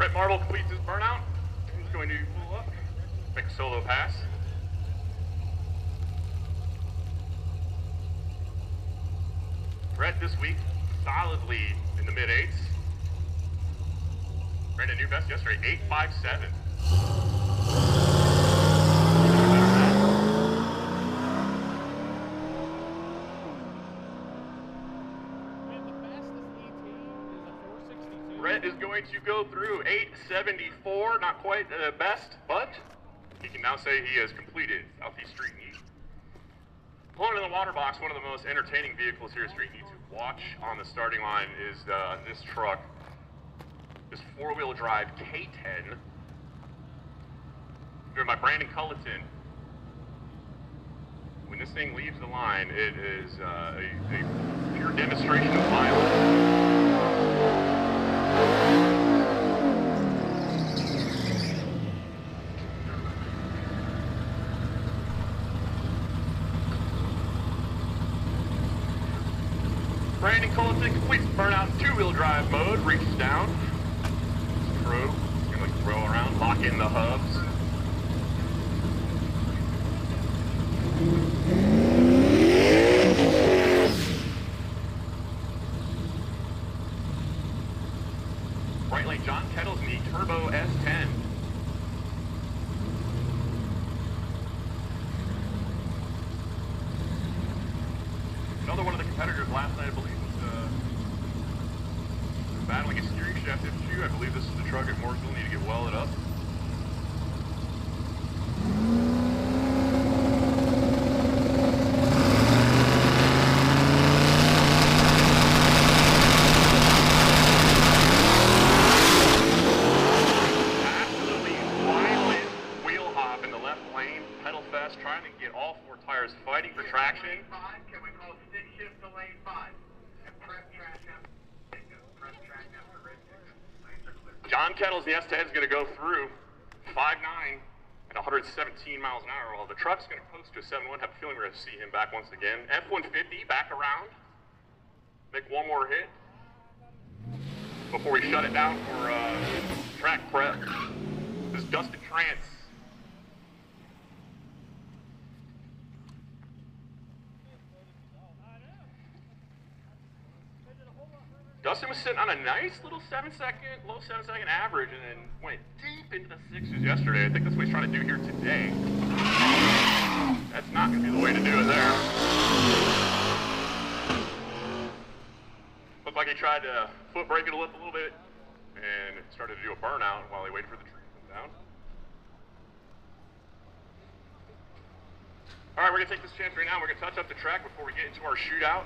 Brett Marble completes his burnout. He's going to pull up, make a solo pass. Brett this week solidly in the mid-8s. Ran a new best yesterday, 8.57. Brett is going to go through 8.74, not quite the best, but he can now say he has completed Southeast Street N Yeet. Pulling in the water box, one of the most entertaining vehicles here at Street N Yeet to watch on the starting line is this truck, this four-wheel drive K10, driven by Brandon Culleton. When this thing leaves the line, it is a pure demonstration of violence. Brandon Culleton completes burnout in two-wheel drive mode, reaches down. Through, gonna throw around, lock in the hubs. Right lane, John Kettles in the Turbo S10. Another one of the competitors last night, I believe, was battling a steering shaft issue. I believe this is the truck at Mooresville. Need to get welded up. Absolutely violent wheel hop in the left lane. Pedal fast, trying to get all four tires fighting for traction. Can we call stick shift to lane 5 and prep track after red signal? Lanes are clear. John Kettles, the S10 is going to go through 5.9 at 117 miles an hour, while the truck's going to coast to a 7.1. Have a feeling we're going to see him back once again. F-150 back around. Make one more hit before we shut it down for track prep. This is Dustin Trance. Dustin was sitting on a nice little low 7-second average, and then went deep into the 6s yesterday. I think that's what he's trying to do here today. That's not going to be the way to do it there. Looked like he tried to foot brake it a little bit, and started to do a burnout while he waited for the tree to come down. All right, we're going to take this chance right now. We're going to touch up the track before we get into our shootout.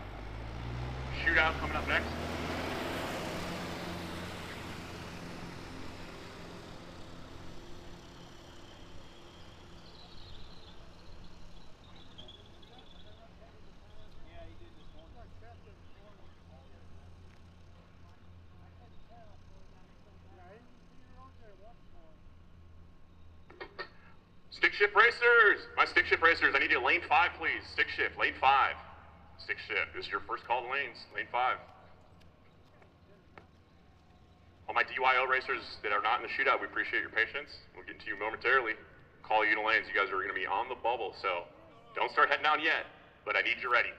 Shootout coming up next. Stick shift racers! My stick shift racers, I need you lane 5, please. Stick shift, lane 5. Stick shift, this is your first call to lanes, lane 5. All my DYO racers that are not in the shootout, we appreciate your patience. We'll get to you momentarily. Call you to lanes, you guys are gonna be on the bubble, so don't start heading down yet, but I need you ready.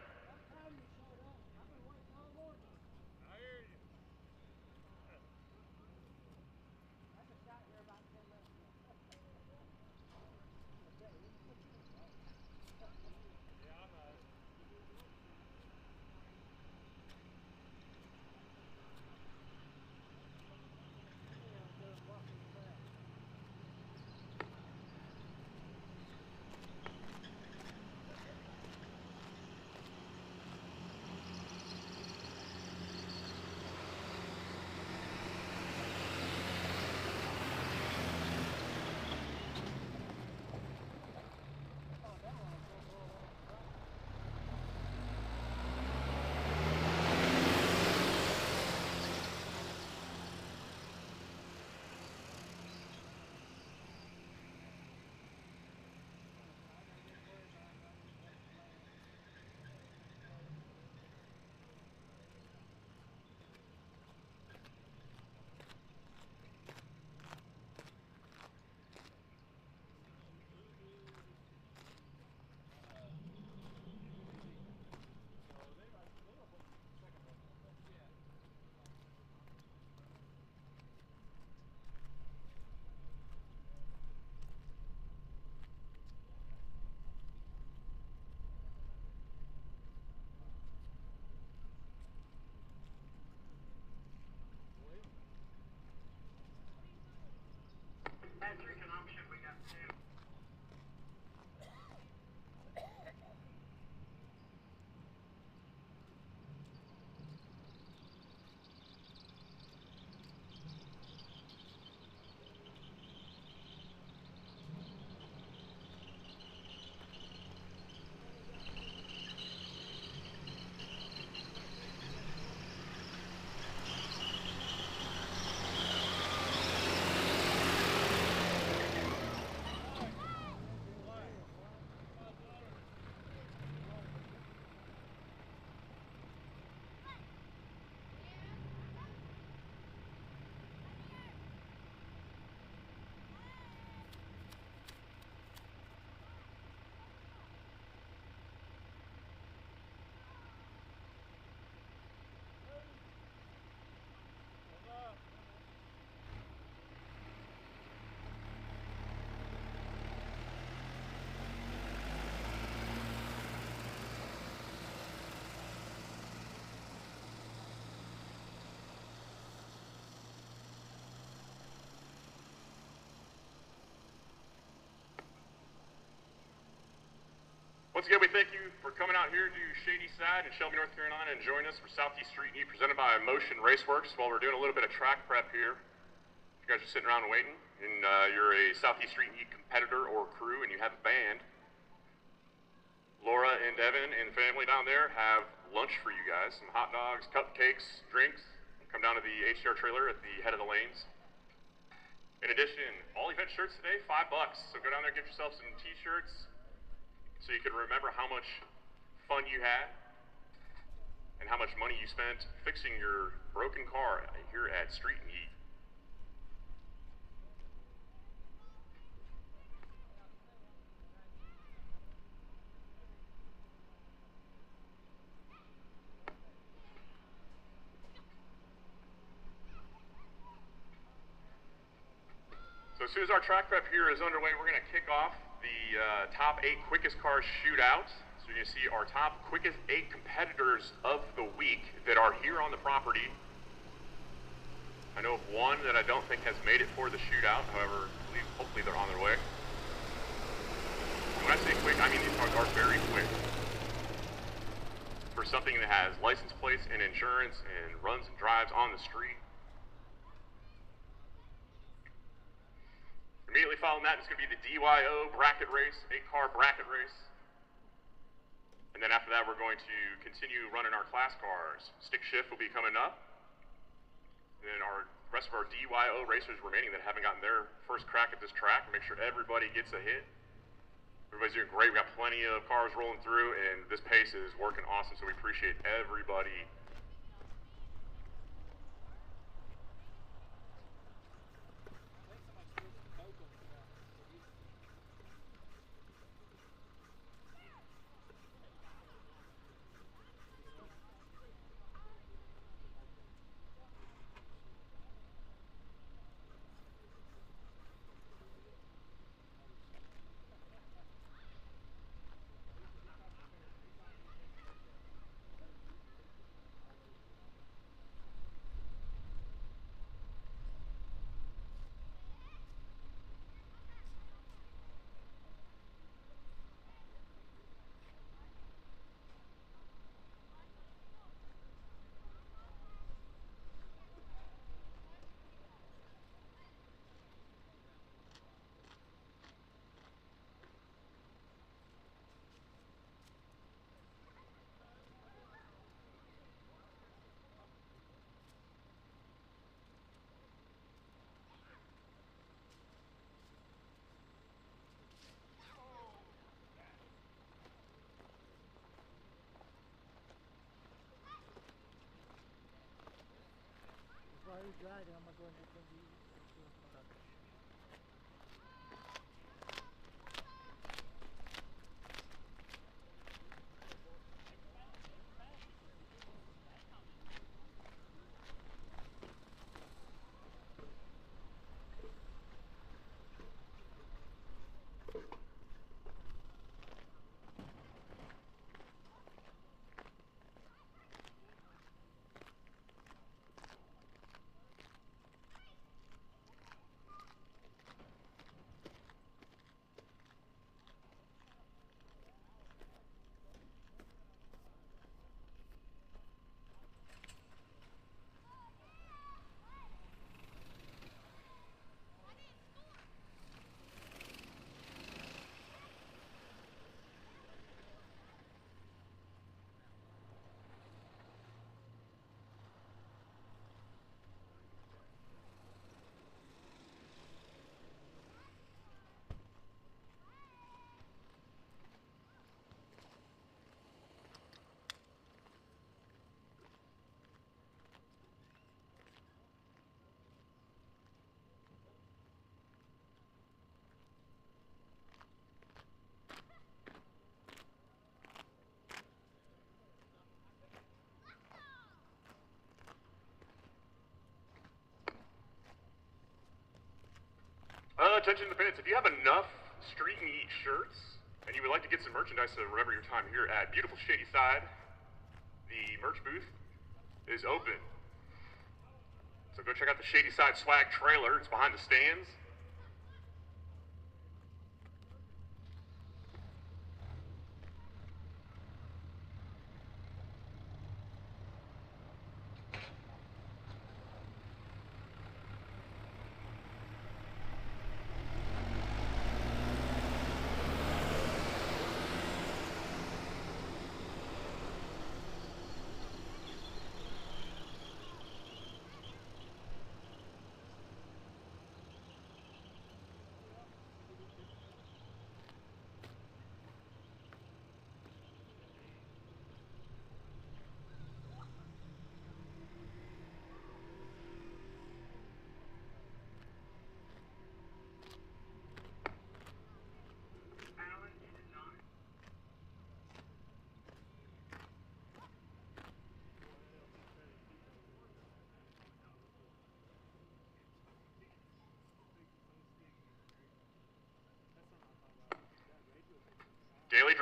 Once again, we thank you for coming out here to Shadyside in Shelby, North Carolina, and join us for Southeast Street N Yeet, presented by Motion Raceworks. While we're doing a little bit of track prep here, you guys are sitting around waiting, and you're a Southeast Street N Yeet competitor or crew, and you have a band. Laura and Evan and family down there have lunch for you guys, some hot dogs, cupcakes, drinks. Come down to the HDR trailer at the head of the lanes. In addition, all event shirts today, $5. So go down there, get yourself some t-shirts so you can remember how much fun you had and how much money you spent fixing your broken car here at Street N Yeet. So as soon as our track prep here is underway, we're going to kick off the top 8 quickest cars shootout. So you're going to see our top quickest 8 competitors of the week that are here on the property. I know of one that I don't think has made it for the shootout. However, I believe hopefully they're on their way. And when I say quick, I mean these cars are very quick. For something that has license plates and insurance and runs and drives on the street. Immediately following that is going to be the DYO bracket race, 8-car bracket race. And then after that, we're going to continue running our class cars. Stick shift will be coming up. And then our rest of our DYO racers remaining that haven't gotten their first crack at this track, make sure everybody gets a hit. Everybody's doing great. We got plenty of cars rolling through, and this pace is working awesome, so we appreciate everybody. While you're driving, I'm going to bring you. Attention to the fans, if you have enough Street N Yeet shirts and you would like to get some merchandise to remember your time here at beautiful Shadyside, the merch booth is open. So go check out the Shadyside swag trailer. It's behind the stands.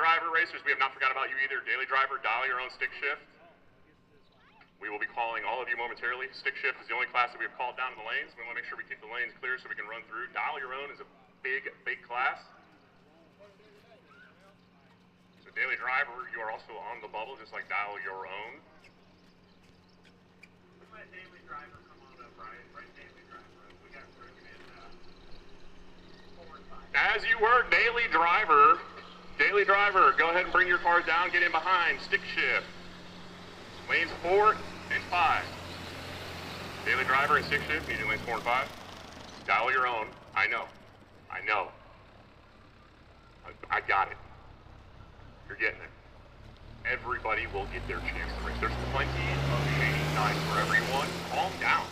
driver racers, we have not forgot about you either. Daily driver, dial your own stick shift. We will be calling all of you momentarily. Stick shift is the only class that we have called down in the lanes. We want to make sure we keep the lanes clear so we can run through. Dial your own is a big, big class. So daily driver, you are also on the bubble, just like dial your own. Let daily driver come on up, right? Right, daily driver. We got broken in 4 and 5. As you were, daily driver, go ahead and bring your cars down, get in behind, stick shift. Lanes 4 and 5. Daily driver and stick shift, median lanes 4 and 5. Dial your own. I know. I got it. You're getting it. Everybody will get their chance to race. There's plenty of shady sides for everyone. Calm down.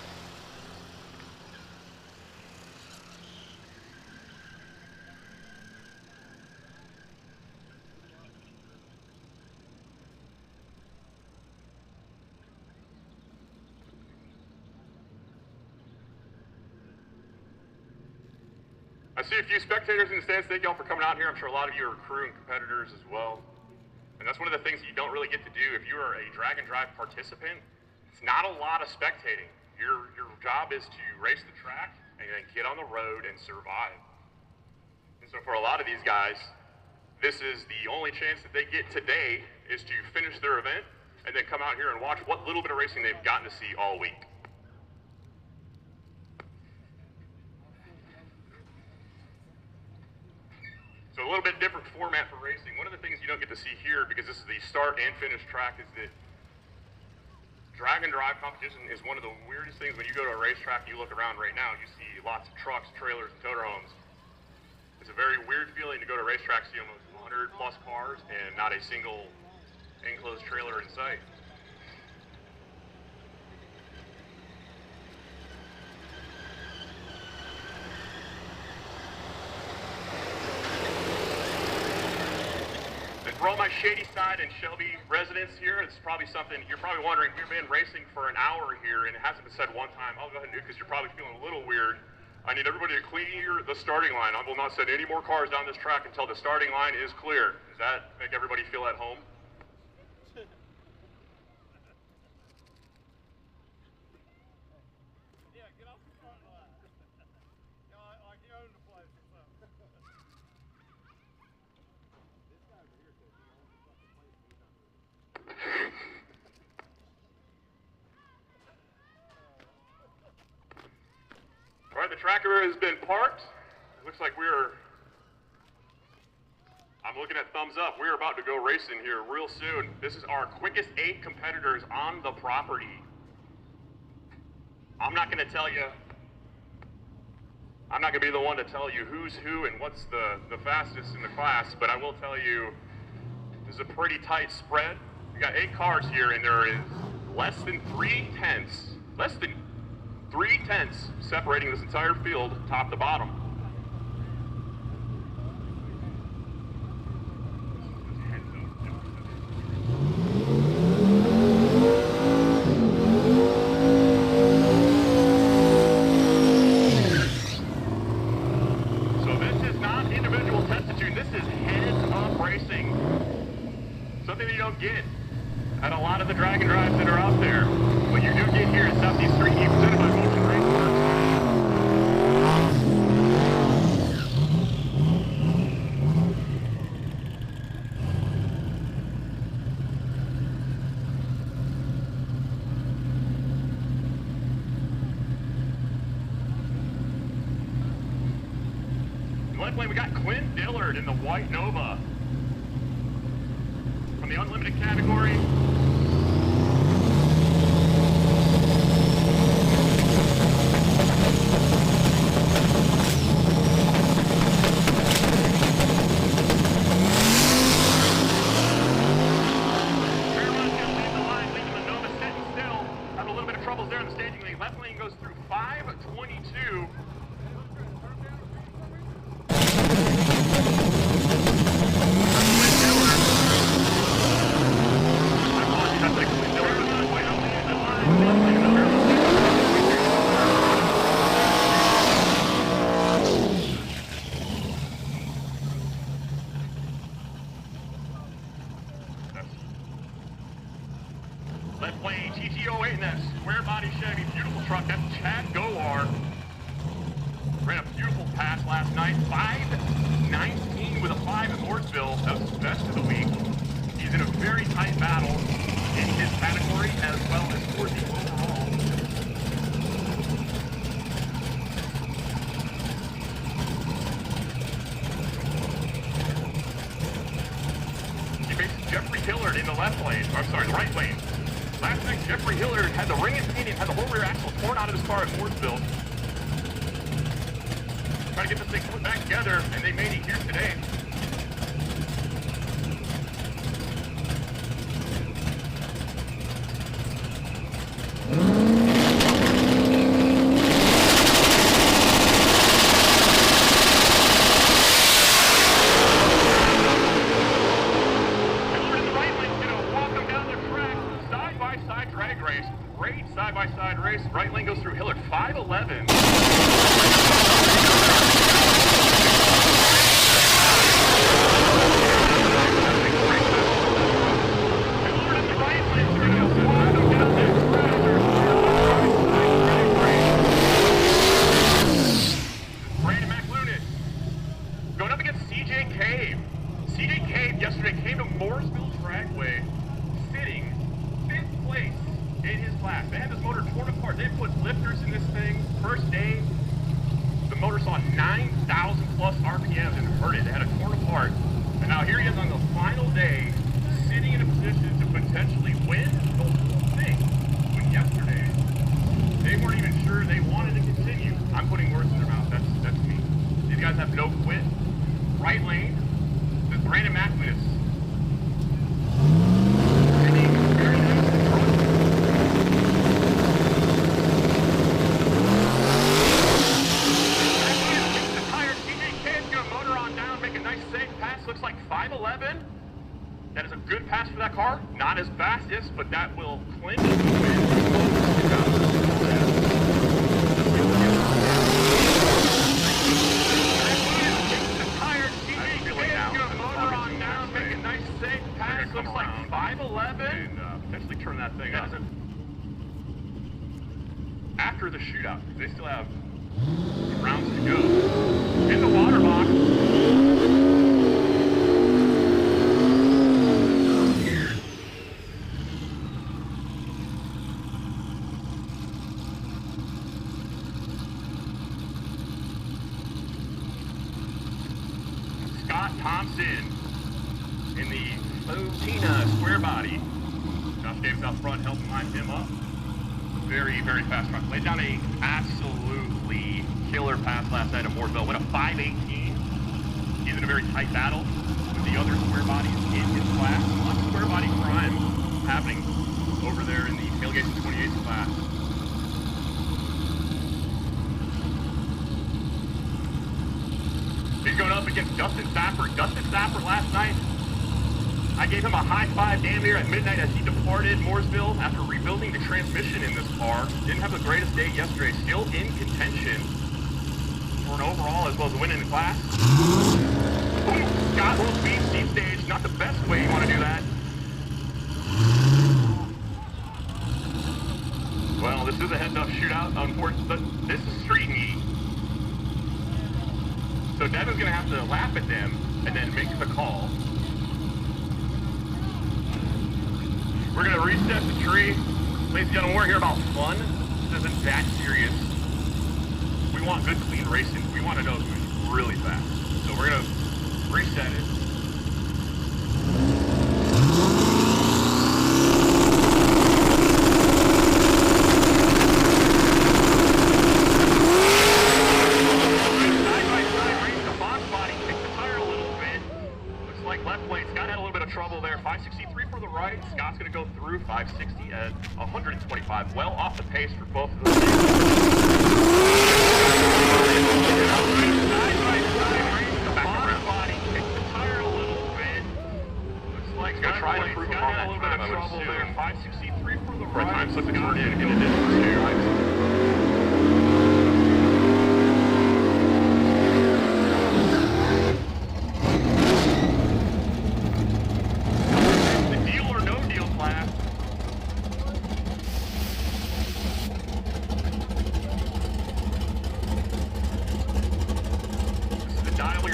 I see a few spectators in the stands. Thank y'all for coming out here. I'm sure a lot of you are crew and competitors as well. And that's one of the things you don't really get to do if you are a drag and drive participant. It's not a lot of spectating. Your job is to race the track and then get on the road and survive. And so for a lot of these guys, this is the only chance that they get today is to finish their event and then come out here and watch what little bit of racing they've gotten to see all week. So a little bit different format for racing. One of the things you don't get to see here, because this is the start and finish track, is that drag and drive competition is one of the weirdest things. When you go to a racetrack and you look around right now, you see lots of trucks, trailers, and motorhomes. It's a very weird feeling to go to a racetrack, see almost 100 plus cars and not a single enclosed trailer in sight. For all my Shadyside and Shelby residents here, it's probably something you're probably wondering. We've been racing for an hour here and it hasn't been said one time. I'll go ahead and do it because you're probably feeling a little weird. I need everybody to clear the starting line. I will not send any more cars down this track until the starting line is clear. Does that make everybody feel at home? Yeah, get off the front line. Like you own the place or something. This guy over here says he owns the fucking place and he's not moving. All right, the tracker has been parked. It looks like I'm looking at thumbs up. We're about to go racing here real soon. This is our quickest 8 competitors on the property. I'm not going to be the one to tell you who's who and what's the fastest in the class, but I will tell you this is a pretty tight spread. We got 8 cars here and there is less than 3 tenths separating this entire field top to bottom. Something that you don't get at a lot of the drag and drives that are out there. What you do get here at Southeast Street N Yeet, presented by Motion Raceworks. In left lane, we got Clint Dillard in the white Nova. The unlimited category. Have a little bit of troubles there in the staging lane. Left lane goes through 522. truck. That's Chad Goar. Ran a beautiful pass last night. 5:19 with a 5 at Mooresville. That was his best of the week. He's in a very tight battle in his category as well as for the overall. He faces Jeffrey Hillard in the left lane. I'm sorry, the right lane. Last night, Jeffrey Hillard had the ring and pinion, had the whole rear axle torn out of his car at Mooresville. Trying to get this thing put back together, and they made it here today. Hillard in the right lane's gonna walk him down the track. Side-by-side drag race. Great side-by-side race. Right lane goes through Hillard. 5:11. Yesterday came to Mooresville Dragway, sitting 5th place in his class. They had this motor torn apart. They put lifters in this thing. First day, the motor saw 9,000 plus RPMs and heard it. They had it torn apart. And now here he is on the final day, sitting in a position to potentially win the whole thing. When yesterday, they weren't even sure they wanted to continue. I'm putting words in their mouth. That's me. These guys have no quit. Right lane. This is Brandon McManus. Sitting very nice in front. McManus kicks the tire. TJK is going to motor on down, make a nice safe pass. Looks like 5:11. That is a good pass for that car. Not as fastest, but that will clinch the win. Looks like 5:11 and potentially turn that thing up. After the shootout, they still have rounds to go. In the water box. Scott Thompson in the Tina square body. Josh Davis out front helping line him up. Very, very fast truck. Laid down a absolutely killer pass last night at Mooresville. Went a 5:18. He's in a very tight battle with the other square bodies in his class. A lot of square body crime happening over there in the tailgates in 28th class. He's going up against Dustin Stafford. Dustin Stafford last night, I gave him a high five damn near at midnight as he departed Mooresville after rebuilding the transmission in this car. Didn't have the greatest day yesterday. Still in contention for an overall as well as a win in the class. Scott will speed C stage. Not the best way you want to do that. Well, this is a heads-up shootout. Unfortunately, this is Street N Yeet. So Devin's going to have to laugh at them and then make the call. We're going to reset the tree. Ladies and gentlemen, we're here about fun. This isn't that serious. We want good, clean racing. We want to know who's really fast. So we're going to reset it. Side-by-side race, the box body kicked the tire a little bit. Looks like left lane. Scott had a little bit of trouble there. 563 for the right. Scott's going to go through 560 at 125. Well off the pace for both of them. Side-by-side race, the box body kicked the tire a little bit. Looks like Scott trying to improve upon that time, I would assume. There. 563 for the right. Time slipped the turn in addition to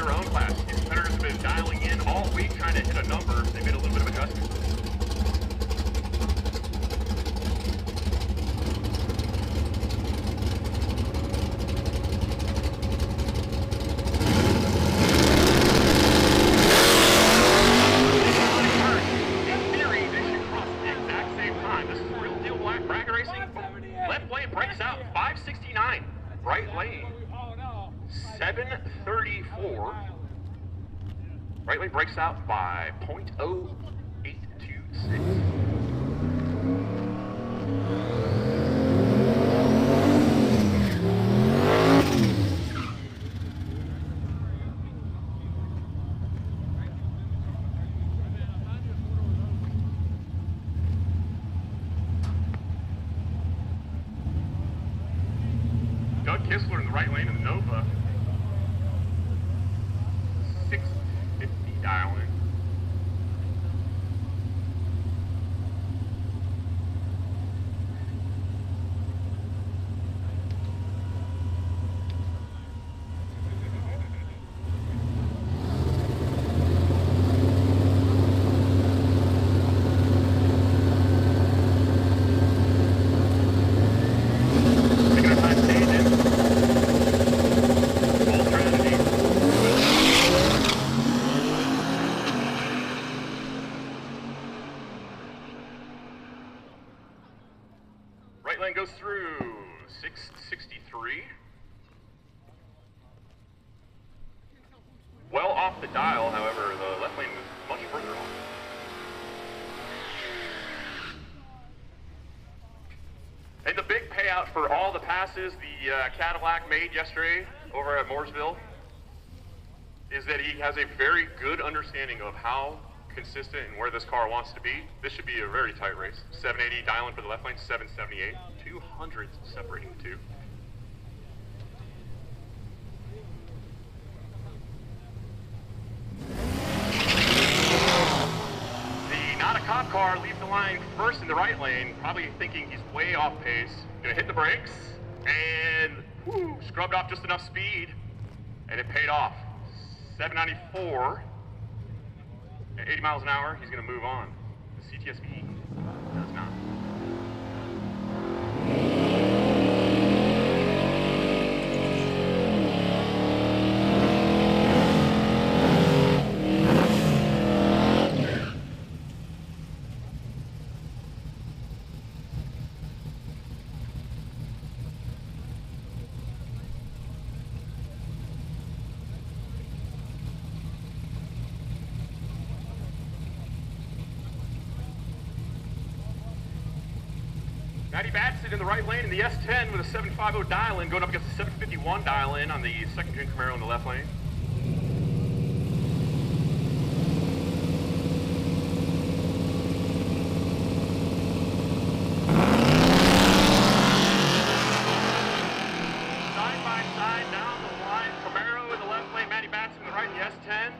your own class. These competitors have been dialing in all week trying to hit a number. They made a little bit of adjustment. In theory, they should cross at the exact same time. This is real deal bracket racing. Left lane breaks out 569. Right lane 734. Right lane breaks out by .0826. Doug Kistler in the right lane in the Nova. 650 dialing. Taking our time staging. Full Trinity. Right lane goes through 663. Well off the dial, however, the left lane was much further off. And the big payout for all the passes the Cadillac made yesterday over at Mooresville is that he has a very good understanding of how consistent and where this car wants to be. This should be a very tight race. 780 dialing for the left lane, 778. 200 separating the two. The not a cop car leaves the line first in the right lane, probably thinking he's way off pace. Gonna hit the brakes and whoo, scrubbed off just enough speed, and it paid off. 794 at 80 miles an hour. He's gonna move on. The CTSV does not. Matty Batson in the right lane in the S10 with a 750 dial-in, going up against the 751 dial-in on the second-gen Camaro in the left lane. Side by side down the line, Camaro in the left lane, Matty Batson in the right in the S10.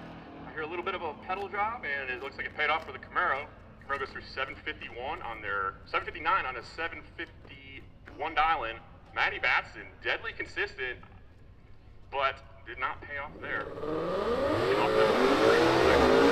I hear a little bit of a pedal drop, and it looks like it paid off for the Camaro. Camaro goes through 751 on their 759 on a 751 dial-in. Matty Batson, deadly consistent, but did not pay off there. Came off that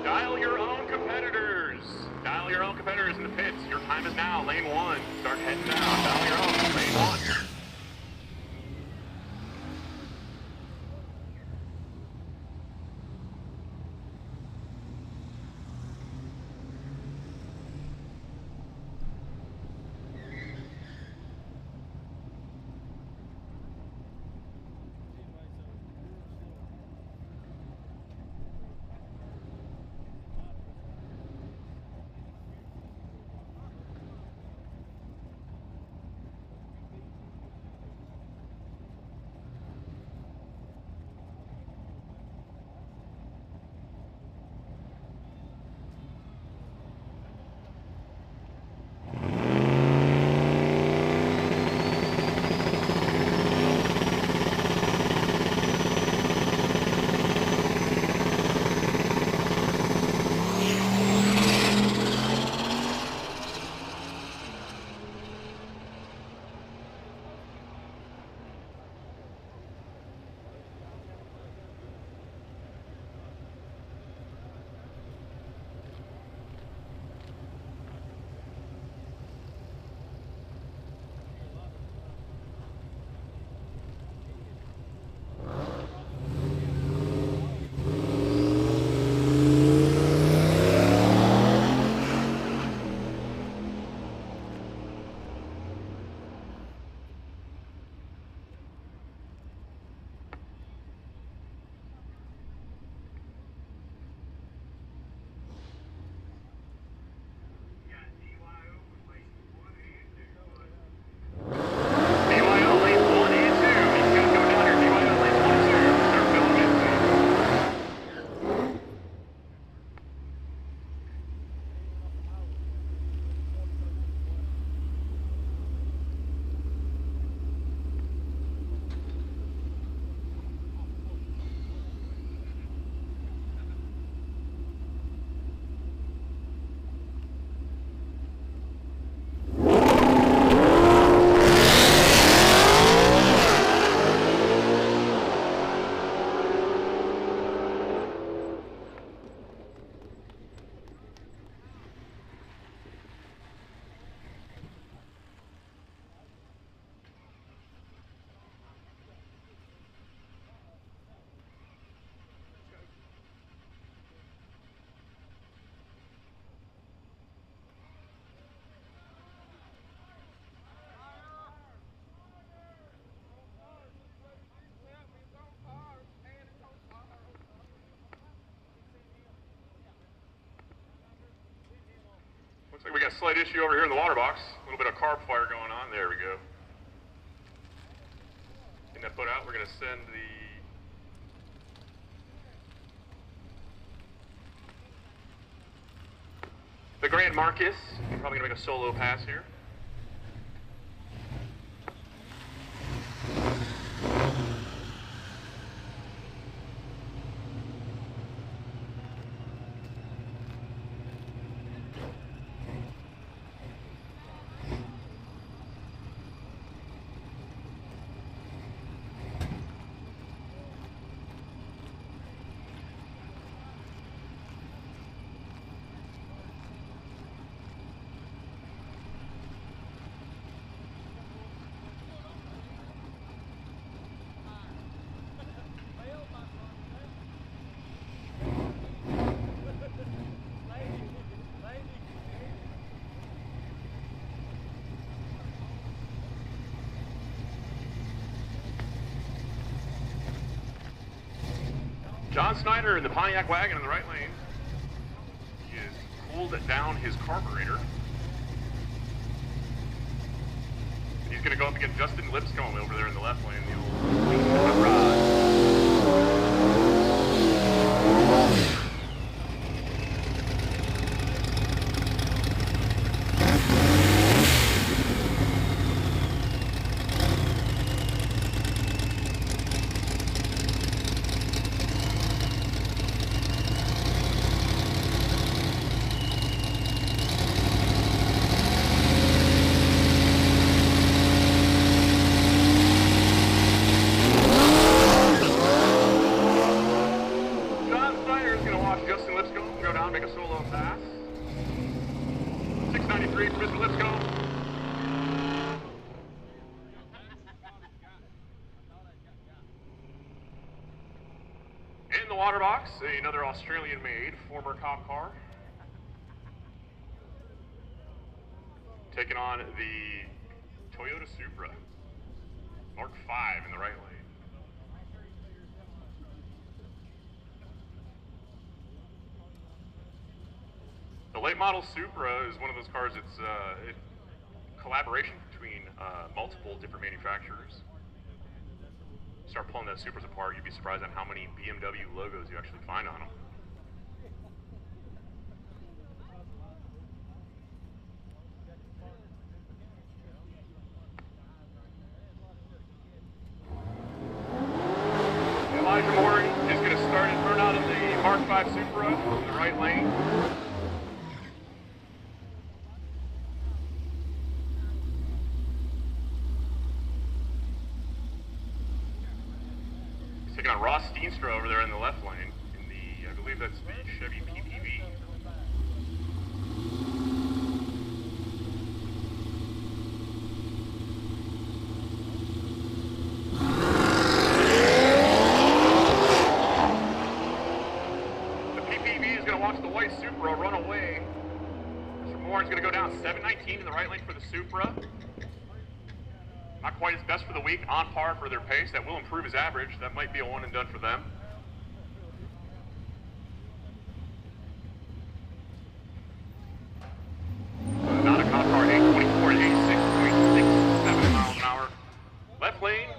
Dial your own competitors. Dial your own competitors in the pits. Your time is now. Lane 1. Start heading down. Dial your own. Lane 1. slight issue over here in the water box. A little bit of carb fire going on. There we go. Getting that put out. We're going to send the Grand Marcus. I'm probably going to make a solo pass here. John Snyder in the Pontiac wagon in the right lane. He has cooled down his carburetor. He's going to go up against Justin Lipscomb over there in the left lane, the old clean hot rod. Make a solo pass. 693 for Mr. Lipscomb. In the water box, another Australian-made former cop car. Taking on the Toyota Supra. Mark 5 in the right lane. The late model Supra is one of those cars. It's a collaboration between multiple different manufacturers. Start pulling those Supras apart, you'd be surprised on how many BMW logos you actually find on them. Elijah Moore is going to start his burnout of the Mark 5 Supra in the right lane. Taking on Ross Steenstra over there in the left lane, in the, I believe that's the Chevy PPV. The PPV is going to watch the white Supra run away. Mr. Moore is going to go down 719 in the right lane for the Supra. Not quite his best for the week, on par for their pace. That will improve his average. That might be a one and done for them. Not a cop car, 824 to 86.67 miles an hour. Left lane,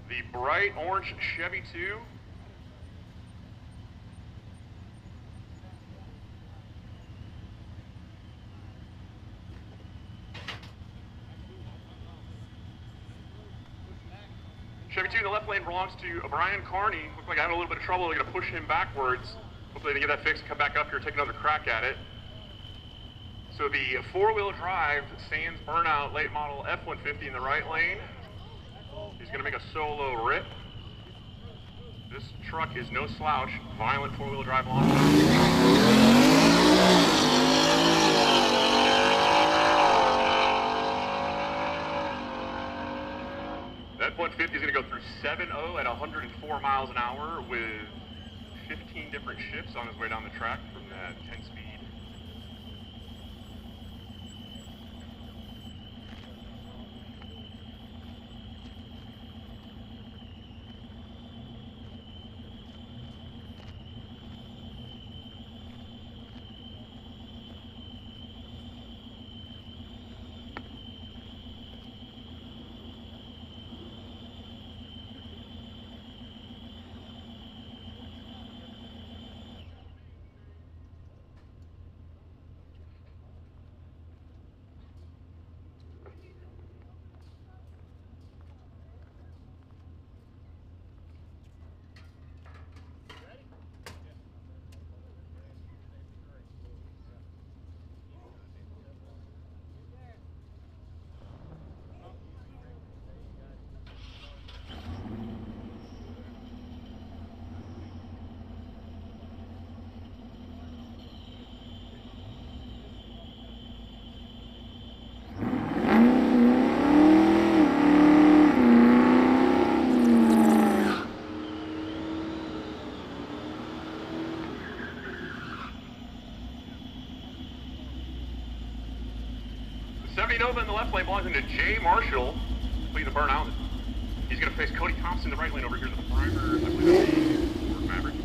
the bright orange Chevy 2. Chevy 2 in the left lane belongs to Brian Carney. Looks like I had a little bit of trouble. They're going to push him backwards. Hopefully they get that fixed and come back up here, take another crack at it. So the four-wheel drive Sands Burnout late model F-150 in the right lane. He's going to make a solo rip. This truck is no slouch. Violent four-wheel drive launch. That F-150 is going to go through 7.0 at 104 miles an hour with 15 different shifts on his way down the track from that 10-speed. 70 Nova in the left lane belongs into Jay Marshall, leading the burnout. He's going to face Cody Thompson in the right lane over here to the primer. I believe that's the Ford Maverick.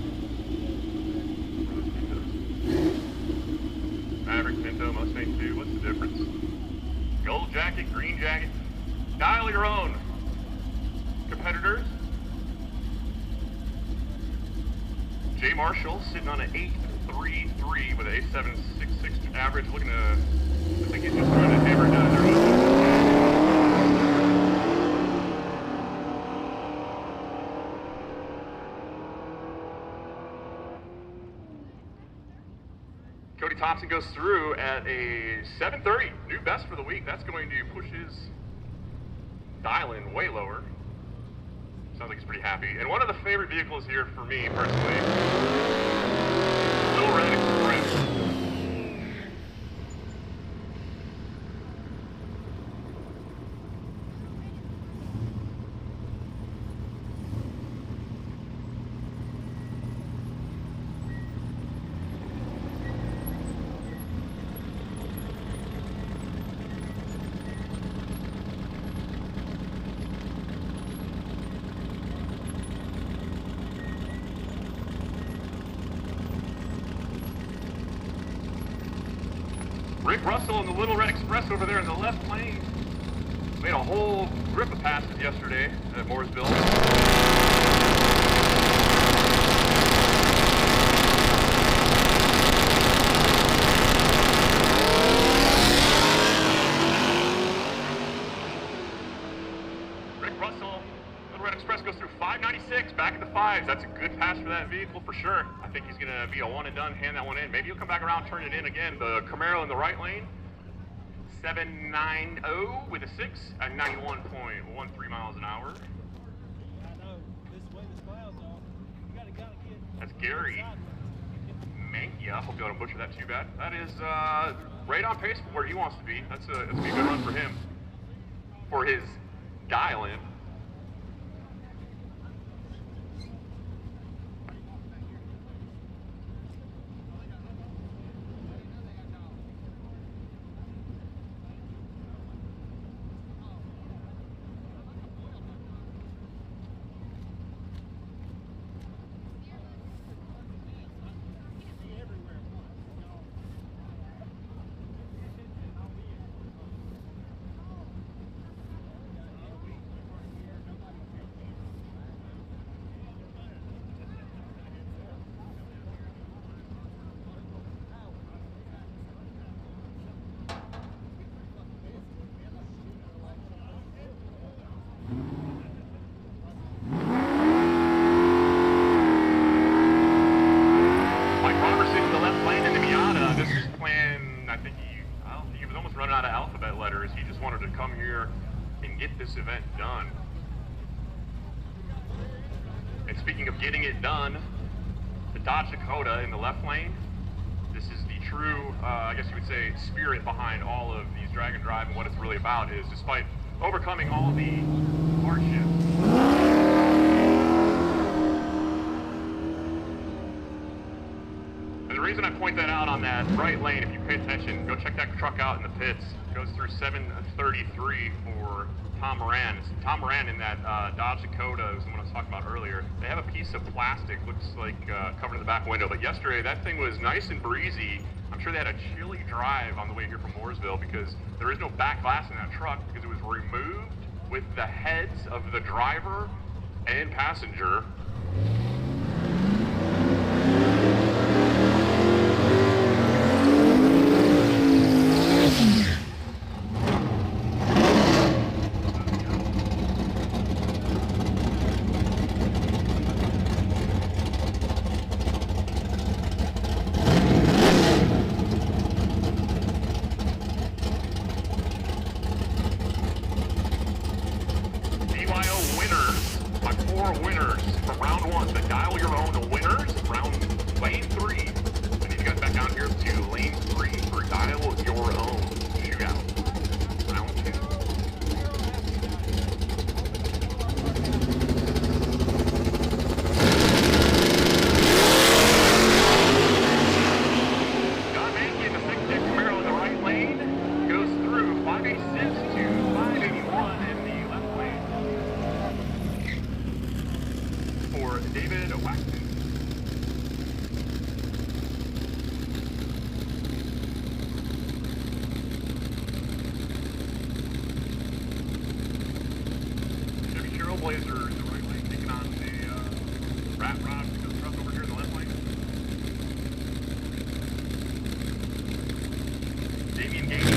Maverick, Pinto, Mustang 2, what's the difference? Gold jacket, green jacket. Dial your own. Competitors. Jay Marshall sitting on an 8.33 with an 8.766 average, looking to, I think he's just trying to hammer it down there. Cody Thompson goes through at a 7.30, new best for the week. That's going to push his dial-in way lower. Sounds like he's pretty happy. And one of the favorite vehicles here for me, personally, Little Red Express. Rick Russell in the Little Red Express over there in the left lane. Made a whole grip of passes yesterday at Mooresville. Rick Russell, Little Red Express goes through 596, back at the fives. That's a good pass for that vehicle for sure. I think he's going to be a one and done, hand that one in. Maybe he'll come back around, turn it in again. The Camaro in the right lane, 790 with a 6 at 91.13 miles an hour. I know, this way the clouds are, you gotta get. That's Gary Mankia. I hope you don't butcher that too bad. That is right on pace for where he wants to be. That's a good run for him. For his dial-in. Out of alphabet letters. He just wanted to come here and get this event done. And speaking of getting it done, the Dodge Dakota in the left lane, this is the true, I guess you would say, spirit behind all of these drag and drive, and what it's really about is, despite overcoming all the hardships, the reason I point that out on that right lane, if you pay attention, go check that truck out in the pits. It goes through 733 for Tom Moran. Tom Moran in that Dodge Dakota was the one I was talking about earlier. They have a piece of plastic, looks like covered in the back window, but yesterday that thing was nice and breezy. I'm sure they had a chilly drive on the way here from Mooresville because there is no back glass in that truck because it was removed with the heads of the driver and passenger. Trailblazer in the right lane, taking on the Rat Rod pickup truck over here in the left lane. Damien Gates.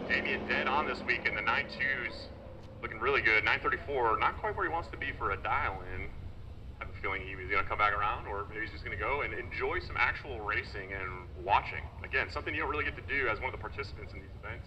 Damien dead on this week in the 9.2s. Looking really good. 9.34, not quite where he wants to be for a dial-in. I have a feeling he was going to come back around, or maybe he's just going to go and enjoy some actual racing and watching. Again, something you don't really get to do as one of the participants in these events.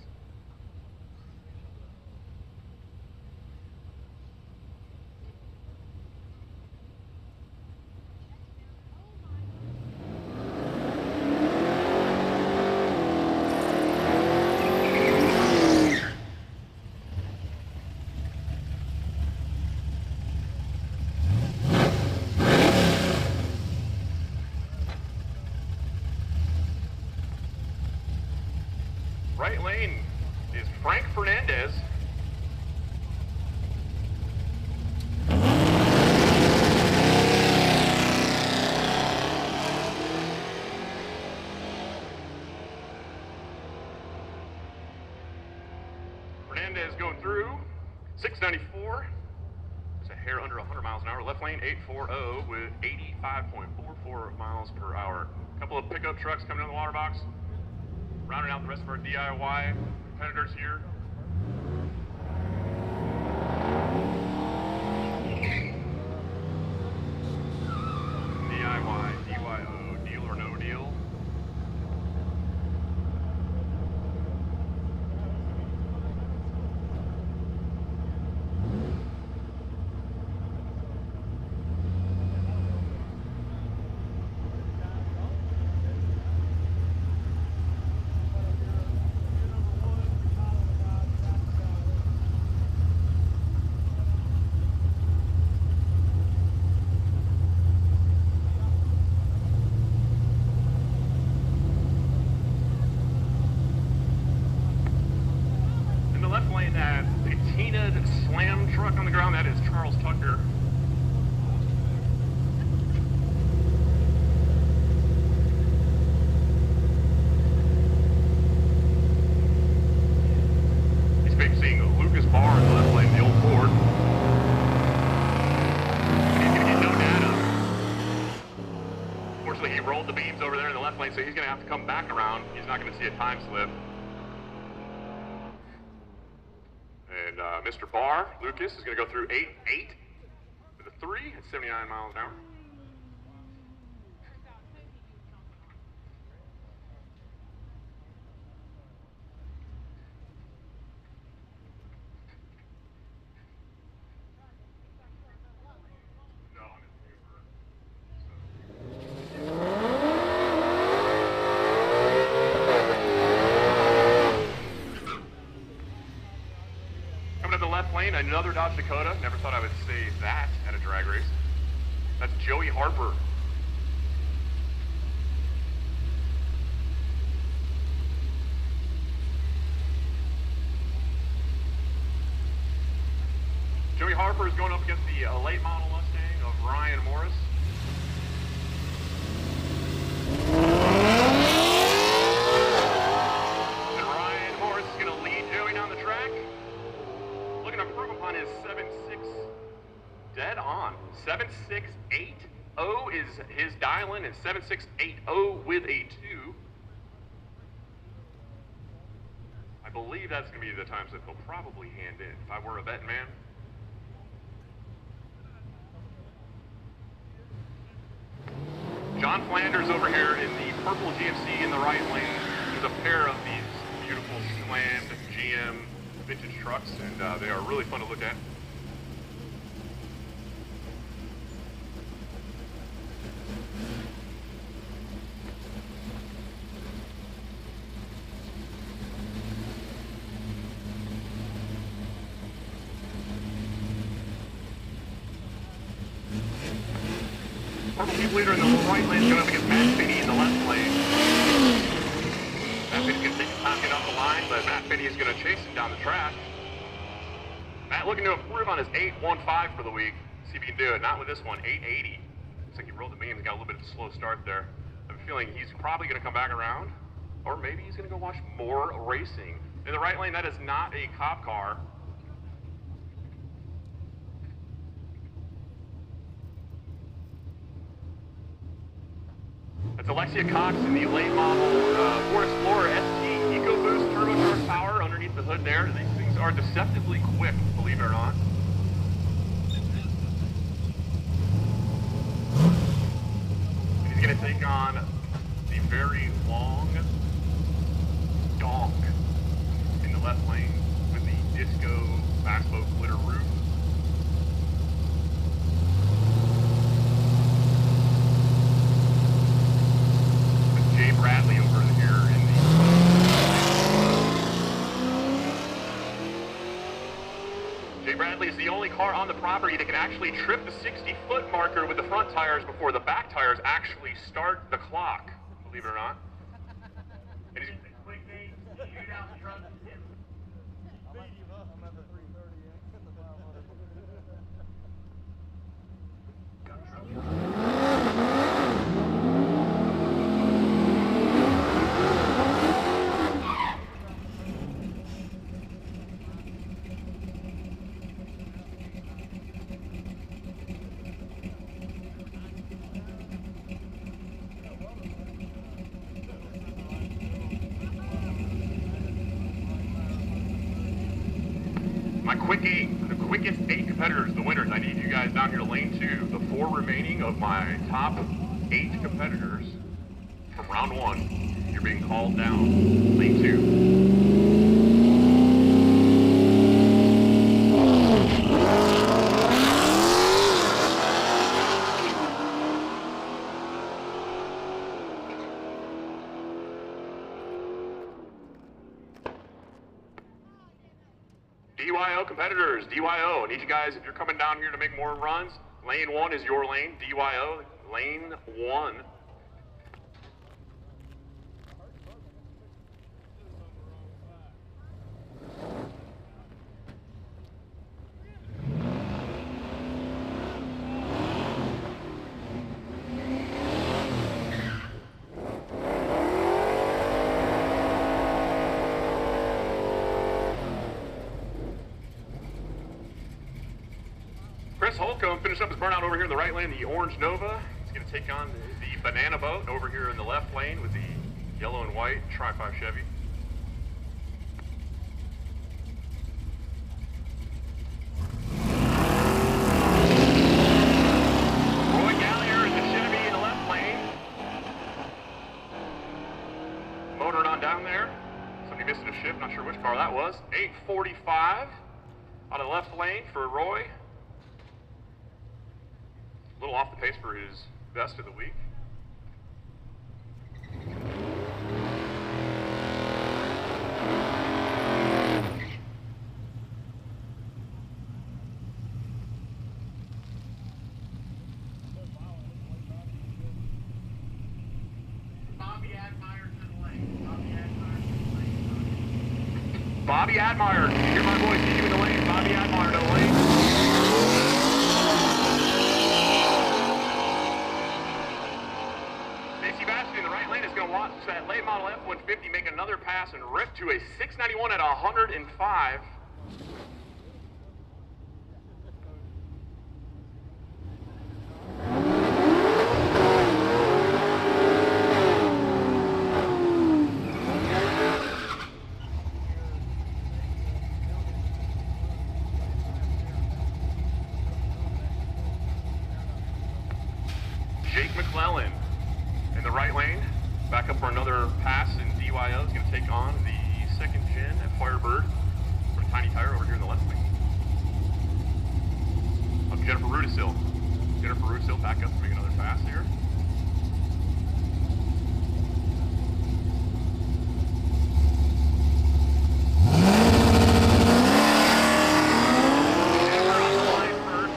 Right lane is Frank Fernandez. Fernandez going through 694. It's a hair under 100 miles an hour. Left lane 840 with 85.44 miles per hour. A couple of pickup trucks coming down the water box. Rounding out the rest of our DIY competitors here. DIY, DYO, deal or no deal. That patina'd slam truck on the ground, that is Charles Tucker. He's facing Lucas Barr in the left lane, the old Ford. He's going to get no data. Fortunately, he rolled the beams over there in the left lane, so he's going to have to come back around. He's not going to see a time slip. And Mr. Barr, Lucas, is going to go through 8.8 with a 3 at 79 miles an hour. Another Dodge Dakota. Never thought I would say that at a drag race. That's Joey Harper. Joey Harper is going up against the late model Mustang of Ryan Morris. And Ryan Morris is going to lead Joey down the track. Looking to improve upon his 7.6, dead on. 7.680 is his dial-in, and 7.680 with a 2. I believe that's going to be the times that he'll probably hand in, if I were a betting man. John Flanders over here in the purple GMC in the right lane. There's a pair of these beautiful slammed GM vintage trucks, and they are really fun to look at. Purple Chief Leader in the right lane going up against Matt Finney in the left lane. Matt Finney's going to take his time getting off the line, but Matt Finney is going to chase him down the track. Matt looking to improve on his 8.15 for the week. See if he can do it. Not with this one, 8.80. Looks like he rolled the beam. He got a little bit of a slow start there. I have a feeling he's probably going to come back around. Or maybe he's gonna go watch more racing. In the right lane, that is not a cop car. That's Alexia Cox in the late model Ford Explorer ST EcoBoost turbocharged power underneath the hood there. These things are deceptively quick, believe it or not. He's going to take on the very long donk in the left lane with the disco backspoke glitter roof. Jay Bradley over here in the... Jay Bradley is the only car on the property that can actually trip the 60-foot marker with the front tires before the back tires actually start the clock, believe it or not. And he's... Quick game, shootout truck. I'm at the 330 at the 500. The quickest 8 competitors, the winners. I need you guys down here to lane 2. The 4 remaining of my top 8 competitors from round 1. You're being called down. Lane 2. DYO competitors, DYO, I need you guys, if you're coming down here to make more runs, lane 1 is your lane, DYO, lane 1. Chris Holcomb finished up his burnout over here in the right lane, the orange Nova. He's going to take on the banana boat over here in the left lane with the yellow and white Tri-5 Chevy. Roy Gallier in the Chevy in the left lane. Motoring on down there. Somebody missing a shift, not sure which car that was. 845 out of the left lane for Roy. A little off the pace for his best of the week. Bobby Admire to the lane. Bobby Admire to the lane. Bobby Admire, hear my voice, see you in the lane. Bobby Admire to the lane. In the right lane is going to watch that late model F-150 make another pass and rip to a 691 at 105. Jake McClellan in the right lane, back up for another pass, and DYO is going to take on the second gen at Firebird from Tiny Tire over here in the left lane. Up Jennifer Rudisil. Jennifer Rudisil back up to make another pass here. Jennifer on the line first.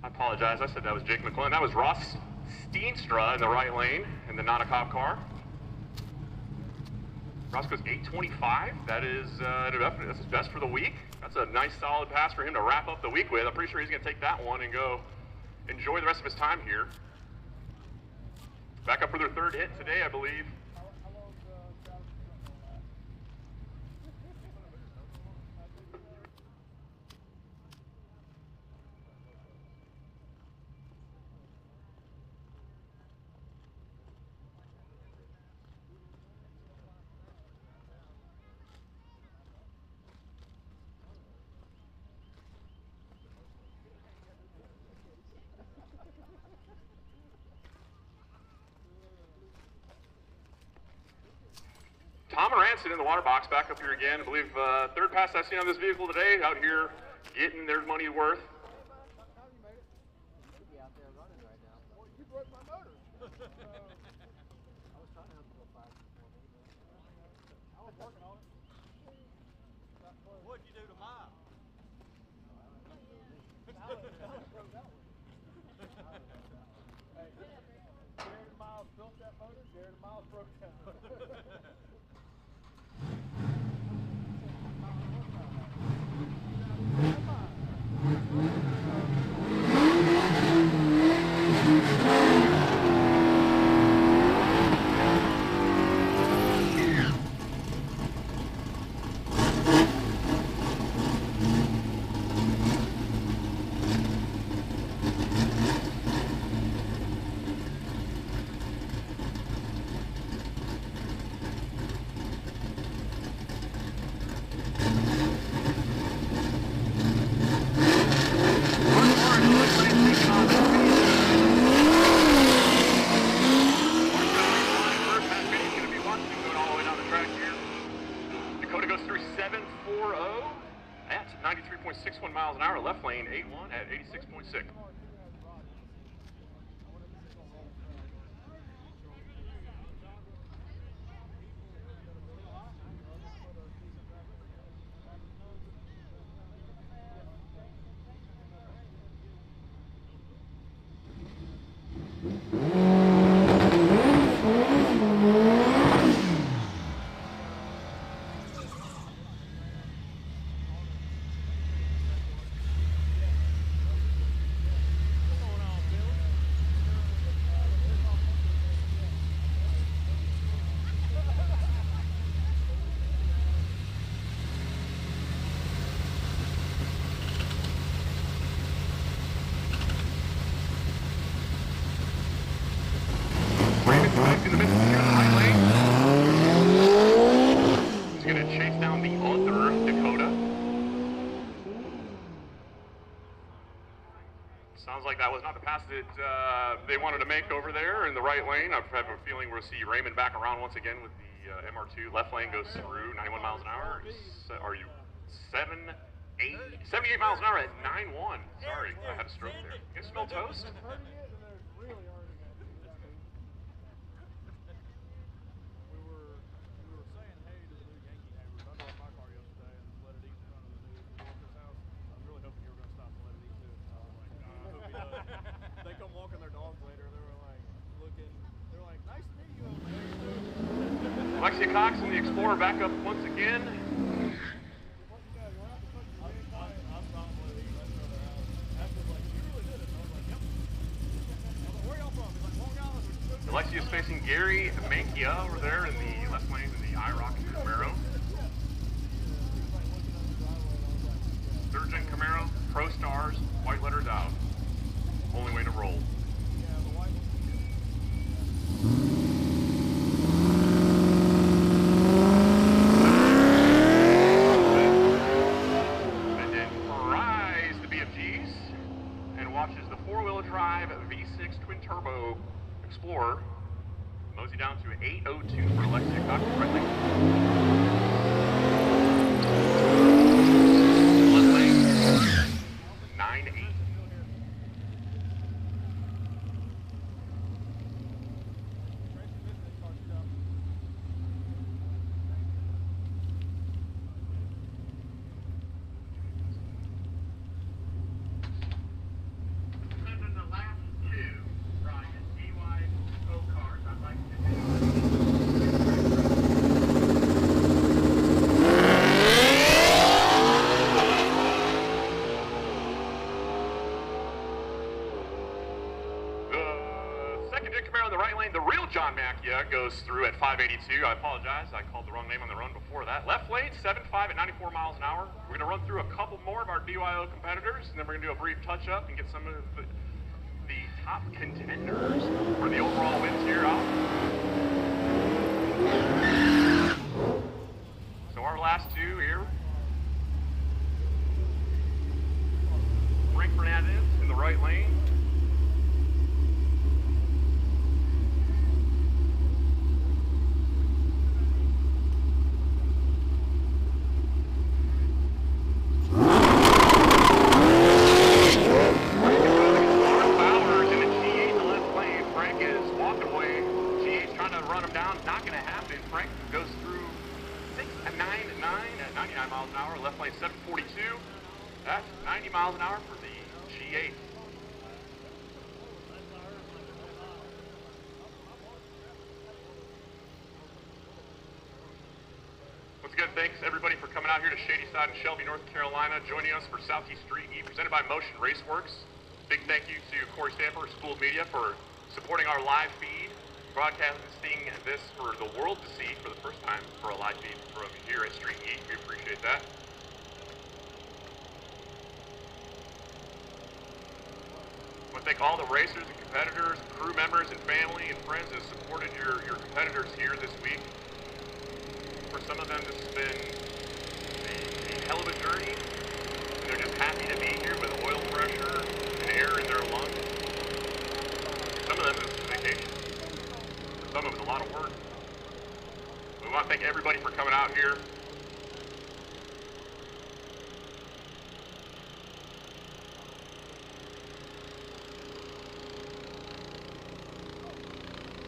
I apologize, I said that was Jake McClellan. That was Ross Steenstra in the right lane in the not a cop car. Roscoe's 8:25. That is that's his best for the week. That's a nice solid pass for him to wrap up the week with. I'm pretty sure he's going to take that one and go enjoy the rest of his time here. Back up for their third hit today, I believe. Tom Aranson in the water box, back up here again. I believe third pass I've seen on this vehicle today, out here getting their money worth. You broke my motor. I was trying to have it go fast before me, but I was working on it. What'd you do to mine? Hey, Jared Miles built that motor, Jared Miles broke that motor. Dakota goes through 7.40 at 93.61 miles an hour. Left lane 8.1 at 86.6. In the middle here, the right lane. He's going to chase down the other Dakota. Sounds like that was not the pass that they wanted to make over there in the right lane. I have a feeling we'll see Raymond back around once again with the MR2. Left lane goes through 91 miles an hour. Are you 78 miles an hour at 9.1. Sorry, I had a stroke there. You guys smell toast? They come walking their dogs later. They were like, nice to meet you. Alexia Cox and the Explorer back up once again. Alexia is facing Gary Mankia over there in the left lane in the IROC Camaro. Third gen Camaro, Pro Stars, white letters out. Only way to roll. And then fries the BFGs and watches the four-wheel drive V6 twin turbo Explorer mosey down to 8.02 for Alexia Cox correctly. Left lane 9.8. goes through at 582. I apologize, I called the wrong name on the run before that. Left lane, 7.5 at 94 miles an hour. We're gonna run through a couple more of our BYO competitors, and then we're gonna do a brief touch-up and get some of the top contenders for the overall wins here out. So our last two here. Frank Fernandez in the right lane. Miles an hour, left lane 742. That's 90 miles an hour for the G8. Once again, thanks everybody for coming out here to Shadyside and Shelby, North Carolina, joining us for Southeast Street N Yeet, presented by Motion Raceworks. Big thank you to Corey Stamper, Spoold Media, for supporting our live feed, broadcasting this for the world to see for the first time for a live feed from here at Street N Yeet. We appreciate that. I want to thank all the racers and competitors, crew members and family and friends that have supported your competitors here this week. For some of them, this has been a hell of a journey, and they're just happy to be here with oil pressure and air in their lungs. Some of them, this is vacation. For some of them, it's a lot of work. We want to thank everybody for coming out here.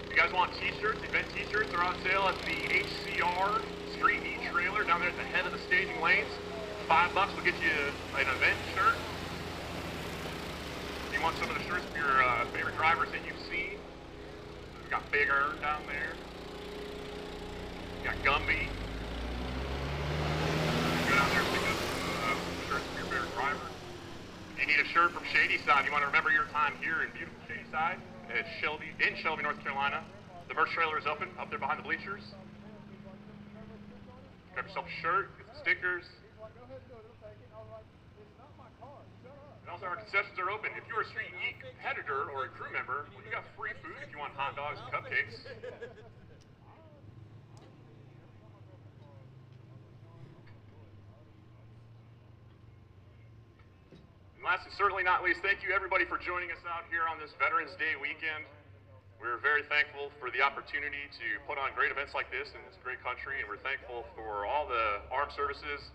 If you guys want t-shirts, event t-shirts are on sale at the HCR Street N Yeet trailer down there at the head of the staging lanes. $5 will get you an event shirt. If you want some of the shirts of your favorite drivers that you've seen, we got Big Earn down there. We got Gumby. Go down there and pick up some shirts of your favorite driver. If you need a shirt from Shadyside, you want to remember your time here in beautiful Shadyside at Shelby, North Carolina. The merch trailer is open up there behind the bleachers. Grab yourself a shirt, get some stickers. And also our concessions are open. If you're a Street N Yeet competitor or a crew member, well, you got free food if you want hot dogs and cupcakes. And last and certainly not least, thank you everybody for joining us out here on this Veterans Day weekend. We're very thankful for the opportunity to put on great events like this in this great country, and we're thankful for all the armed services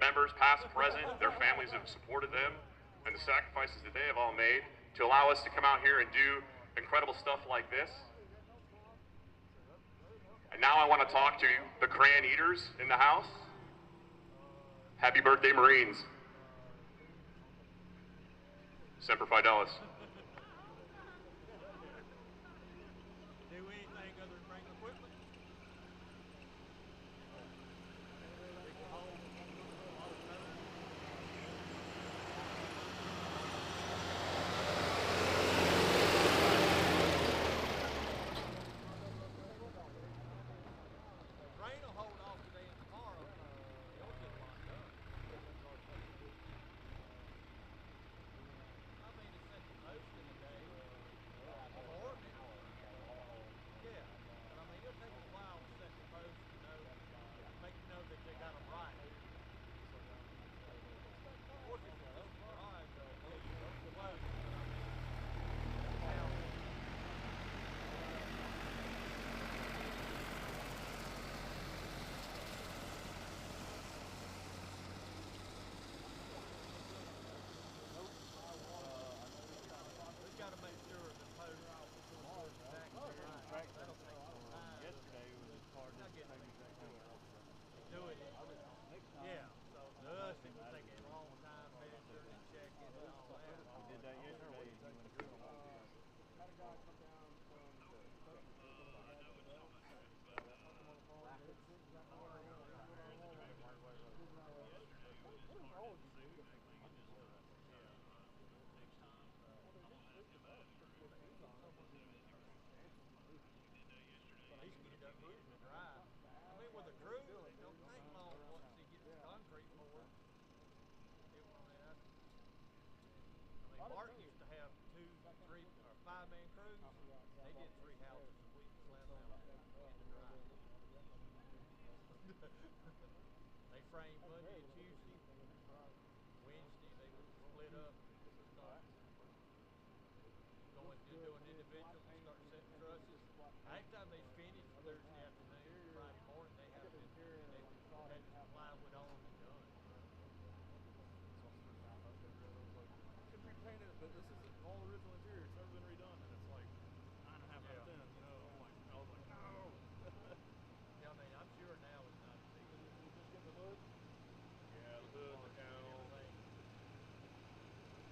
members, past, present, their families have supported them, and the sacrifices that they have all made to allow us to come out here and do incredible stuff like this. And now I want to talk to the crayon eaters in the house. Happy birthday, Marines. Semper Fidelis. Do anything other than bring equipment? Rain will hold off today and tomorrow. You'll get locked up. I mean, it's set the most in a day. Or, yeah, but I mean, it'll take a while to set the post, you know, make you know that they got them right. Of course, if it's open drive, they'll close, but I mean, now, we've got to make sure the post is exactly right. That'll take some time. Yesterday was as hard as do it. Yeah, so to us it would take a long time measuring and checking and all that. We did that yesterday. He Mark used to have 2, 3, or 5-man crews. They did 3 houses a week, slam them in the dry. They framed Monday and Tuesday. Wednesday they would split up and start going to doing individuals and start setting trusses. By the time they finished Thursday afternoon, Friday morning, they had plywood on and done. Could repaint it, but this isn't all original interior. It's never been redone, and it's like 9.5 out of 10. You know, I was like, no. Yeah, I mean, I'm sure now it's not as easy. You just get the hood? Yeah, the hood, the cowl.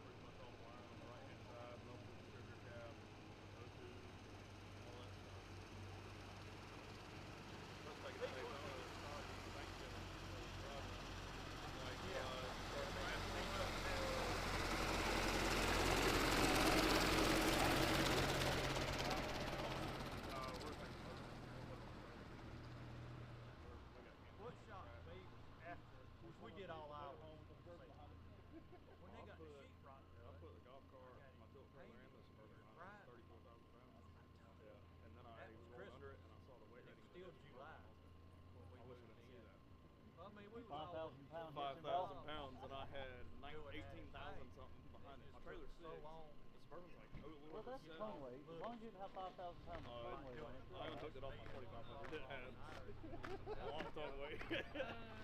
Pretty much all the wiring on the right-hand side, muffler, trigger cap, O2, all that stuff. Let's take a take on it. Thanksgiving. Like, What shocked me was after, which we did all ours. When they got the sheetrock I done, put the golf cart, my tilt trailer, and the Suburban behind it, 34,000 pounds. Yeah, and then I That was rolled Christmas. under it, and I saw the weight And it rating. was still July when we I wish I moved didn't see in. that. I mean, we was all 5,000 pounds. 5,000 pounds, and I had Doing 18,000 that. something behind it. It My just trailer's took so 6. long. The Suburban's like a little Well, over that's 7. the fun weight. As long as you didn't have 5,000 pounds of fun weight on it. I unhooked it off my 2500. It had a long ton of weight.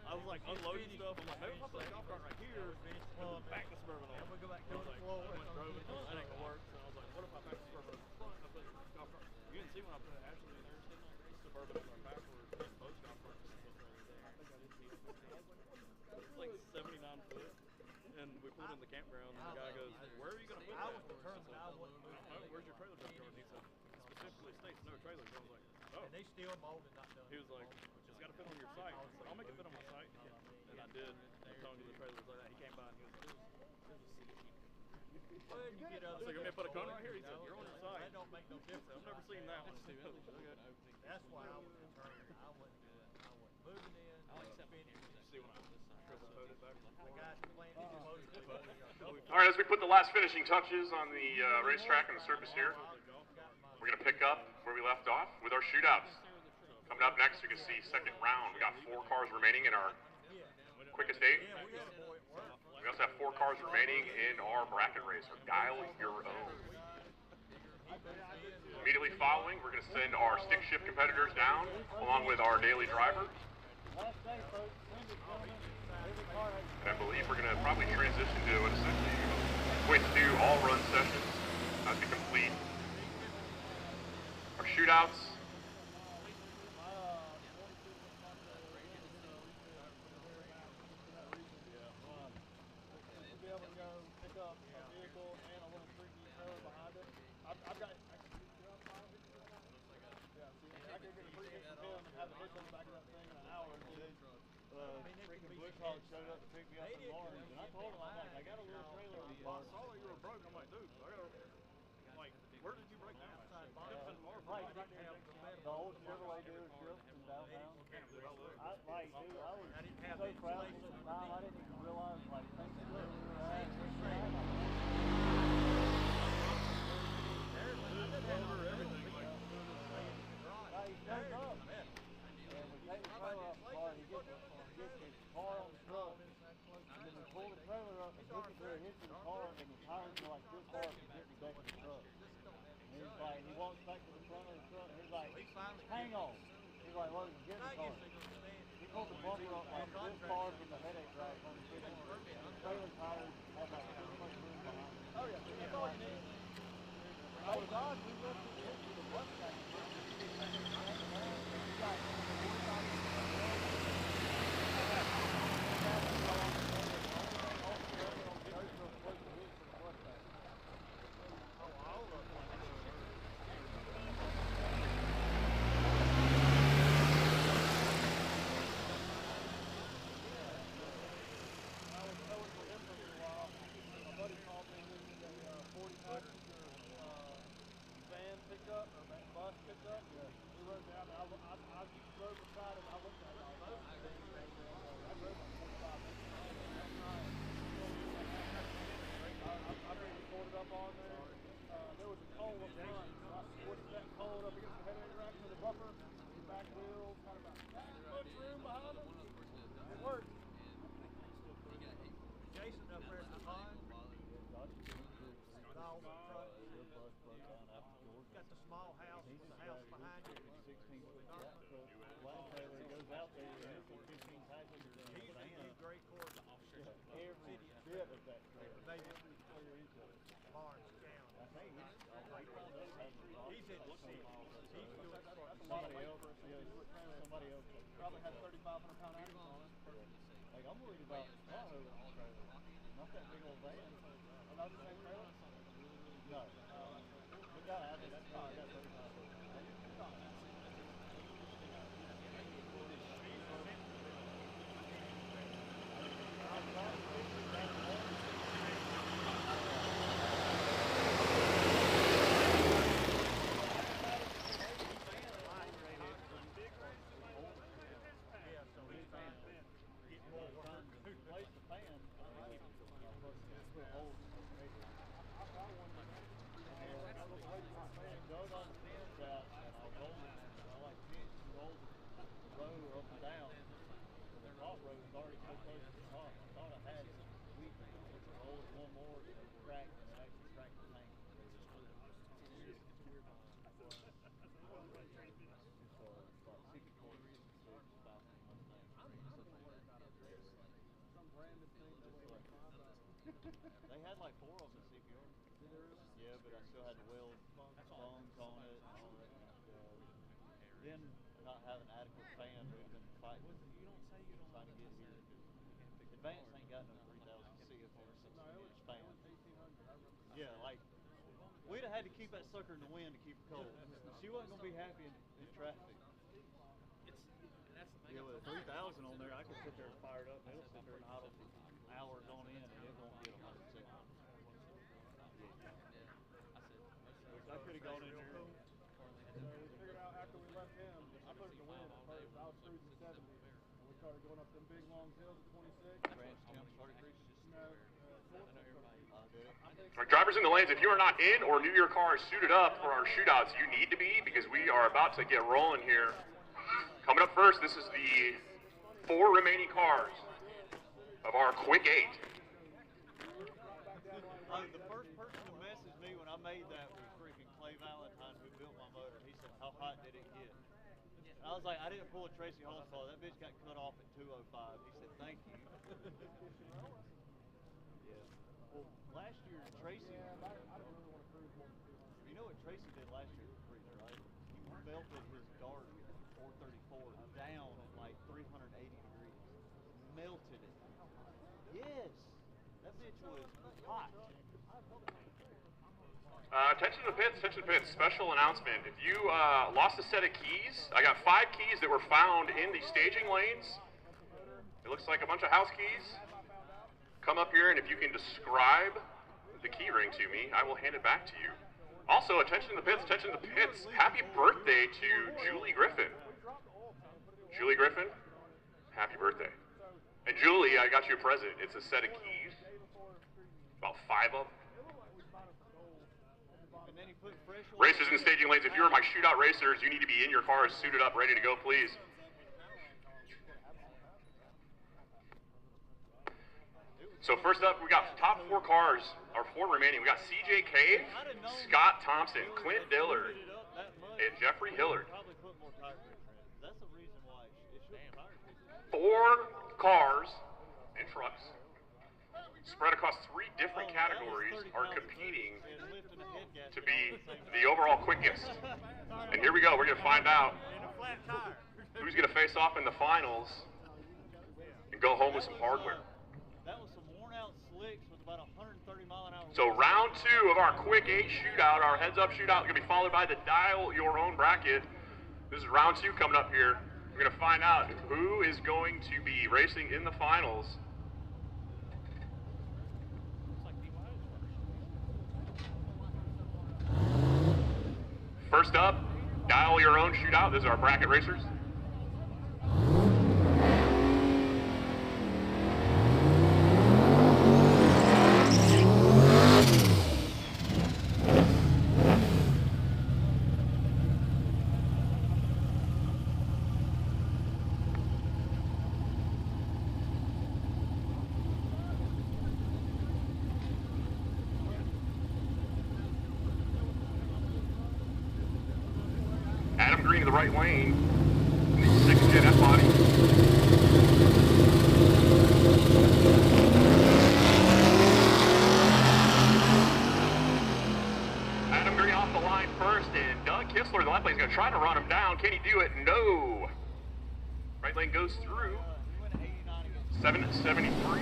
I was like unloading stuff. I'm like, maybe if I put a golf cart right here, and back the Suburban on. And we go back I to was the like, floor. I went and drove it. That ain't gonna work. So I was like, what if I back the Suburban on the front? I put the golf cart. You didn't see when I put Ashley in there sitting on the Suburban on our backwards. Both golf carts in the trailer there. I think I did see it. It's like 79 foot. And we pulled in the campground, and the guy goes, "Where are you going to put that?" I was determined I wouldn't move. I don't know, where's your trailer truck yard? And he said, specifically states no trailers. I was like, oh. And they still molded, not done. He was like, it's got to fit on your site. I said, I'll make it fit on my site. And I did. I told him the trailer was like that. He came by and he was like, Well, you get other so you're going to put a cone toys, right here? He you said, know, you're on your That site. don't make no difference. I've never seen that one. That's why I was determined I wasn't moving in. I like finish. See when I triple coated back. The guys planted supposedly when we got double. All right, as we put the last finishing touches on the racetrack and the surface here, we're going to pick up where we left off with our shootouts. Coming up next, you can see second round. We got 4 cars remaining in our quickest 8. Yeah, we had a boy at work. We also have 4 cars remaining in our bracket race, or Dial Your Own. Immediately following, we're going to send our stick shift competitors down, along with our daily driver. Last day, folks. Wednesday, gentlemen. Every car has And I believe we're going to probably transition to what essentially equates to all run sessions as we complete our shootouts. be able to go pick up a vehicle and a little freaky trailer behind it. I've got. Yeah, see, I could get a free hit from him and have a hitch on the back of that thing in an hour. And then freaking Blue Hog showed up to pick me up in Lawrence, and I told him, I'm like, I got a little trailer. I saw that you were broke. I'm like, dude, I got to. Like, where did you break down? Right, the old Chevrolet dealership in downtown. Dude, I was so proud of this time. I didn't even realize, like, things that were everything. He shows up, and we take the trailer off the car, and he gets his car on the truck, and then we pull the trailer up and hook it to the hitch of the car, and the tires are like this far from getting back to the truck. And he's like, he walks back to the front of the truck, and he's like, hang on. He's like, Logan, get in the car. He pulled the bumper up like this far from the headache rack on the kitchen, and the trailer tires had like this much room behind it. Oh yeah, that's all you need. Oh God, we left the hitch to the Mustang. Van pickup, or bus pickup. We rode down up on there. There was a pole up front. So I squished that pole up against the heading rack for the bumper. The back wheel, kind of about that much room behind them. It worked. Jason up there at the pond. Got the small house with the house behind it. 16 foot flat truck. Line trailer goes out there and it's 15 passengers in He the used to van. do great course. Every bit of that trailer. They just Clear into it. Barnes County. I think he's He's in the city. He's doing somebody else. Somebody else Probably had 3,500-pound axle on it. like I'm worried about Tahoe on the trailer. Not that big old van. About the same trailer? No. But God, I mean, that's probably got 35 foot. Yeah, so he's trying to get more work. Replace the fan. Put holes in the face. Dug all the pins out and I rolled it. I like pinched and rolled the row up and down. And the top row was already so close to the top. I thought I had it weak. I rolled it one more and it cracked and it actually cracked the tank. They had like 4 of them at CPR. Yeah, but I still had to weld bungs on it and all that kind of stuff. Then not having adequate fan, we've been fighting. Trying to get here. Advance ain't got no 3,000 CFR 16-inch fan. Yeah, like we'd have had to keep that sucker in the wind to keep it cold. She wasn't gonna be happy in traffic. Yeah, with a 3,000 on there, I could sit there and fire it up. It'll sit there and idle for hours on end, and it won't get 100%. I could have gone in there. So we figured out after we left him, I put it in the wind at first. I was cruising 70. And we started going up them big long hills at 26. No, Our drivers in the lanes, if you are not in or knew your car is suited up for our shootouts, you need to be because we are about to get rolling here. Coming up first, this is the 4 remaining cars of our quick 8. The first person to message me when I made that was freaking Clay Valentine, who built my motor. He said, "How hot did it get?" And I was like, "I didn't pull a Tracy Hall's car. That bitch got cut off at 2:05." He said, "Thank you." Yeah. Well, last year Tracy. You know what Tracy did last year with Freeze, right? He melted his Dart 434 down at like 380 degrees. Melted it. Yes. That bitch was hot. Attention to the pits, attention to the pits. Special announcement. If you lost a set of keys, I got 5 keys that were found in the staging lanes. It looks like a bunch of house keys. Come up here, and if you can describe the key ring to me, I will hand it back to you. Also, attention to the pits, attention to the pits. Happy birthday to Julie Griffin. Julie Griffin, happy birthday. And Julie, I got you a present. It's a set of keys. About 5 of them. And then he put fresh Racers in the staging lanes, if you are my shootout racers, you need to be in your cars, suited up, ready to go, please. So first up, we got top 4 cars, or 4 remaining. We got CJ Cave, Scott Thompson, Clint Dillard, and Jeffrey Hillard. Probably put more tire pressure in. That's the reason why it should have tire pressure. 4 cars and trucks spread across 3 different categories are competing to be the overall quickest. And here we go, we're going to find out who's going to face off in the finals and go home with some hardware. That was some worn out slicks with about 130 mile an hour. So round 2 of our quick 8 shootout, our heads up shootout, going to be followed by the dial your own bracket. This is round 2 coming up here. We're going to find out who is going to be racing in the finals. First up, dial your own shootout. This is our bracket racers. into the right lane. And the second jet F-body. Adam Green off the line first, and Doug Kistler, the left lane, is going to try to run him down. Can he do it? No. Right lane goes through. 773.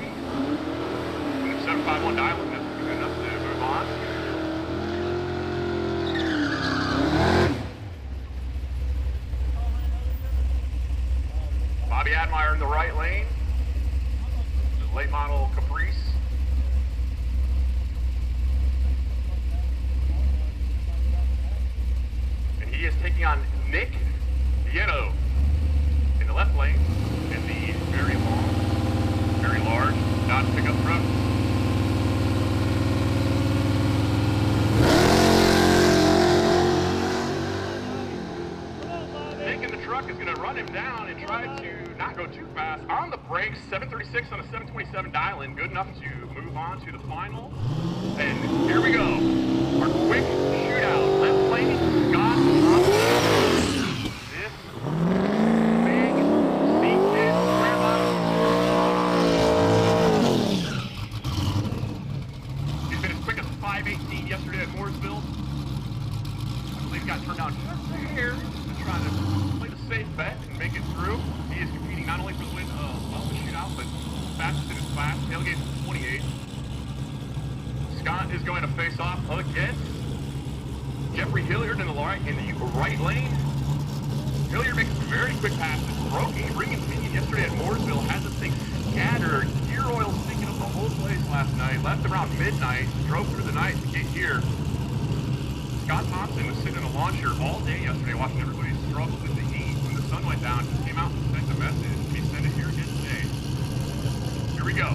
751 dialing. That's good enough to move on. Bobby Admire in the right lane. The late model Caprice. And he is taking on Nick Vietto in the left lane in the very long, very large Dodge pickup truck. Nick in the truck is going to run him down and try to not go too fast. On the brakes, 736 on a 727 dial-in, good enough to move on to the final. And here we go. Our quick shootout. Left lane, Scott Thompson. This big C-kid square bottom. He's been as quick as 518 yesterday at Mooresville. I believe he got turned down just a hair to try to play the safe bet and make it through. He is competing not only for the win of the shootout, but fastest in his class. Tailgate 28. Scott is going to face off against Jeffrey Hilliard in the right lane. Hilliard makes some very quick passes. Broking, bringing opinion yesterday at Mooresville, had this thing scattered. Gear oil stinking up the whole place last night. Left around midnight, drove through the night to get here. Scott Thompson was sitting in a lawn chair all day yesterday watching everybody struggle with the heat. When the sun went down, he came out and sent a message. He sent it here again today. Here we go.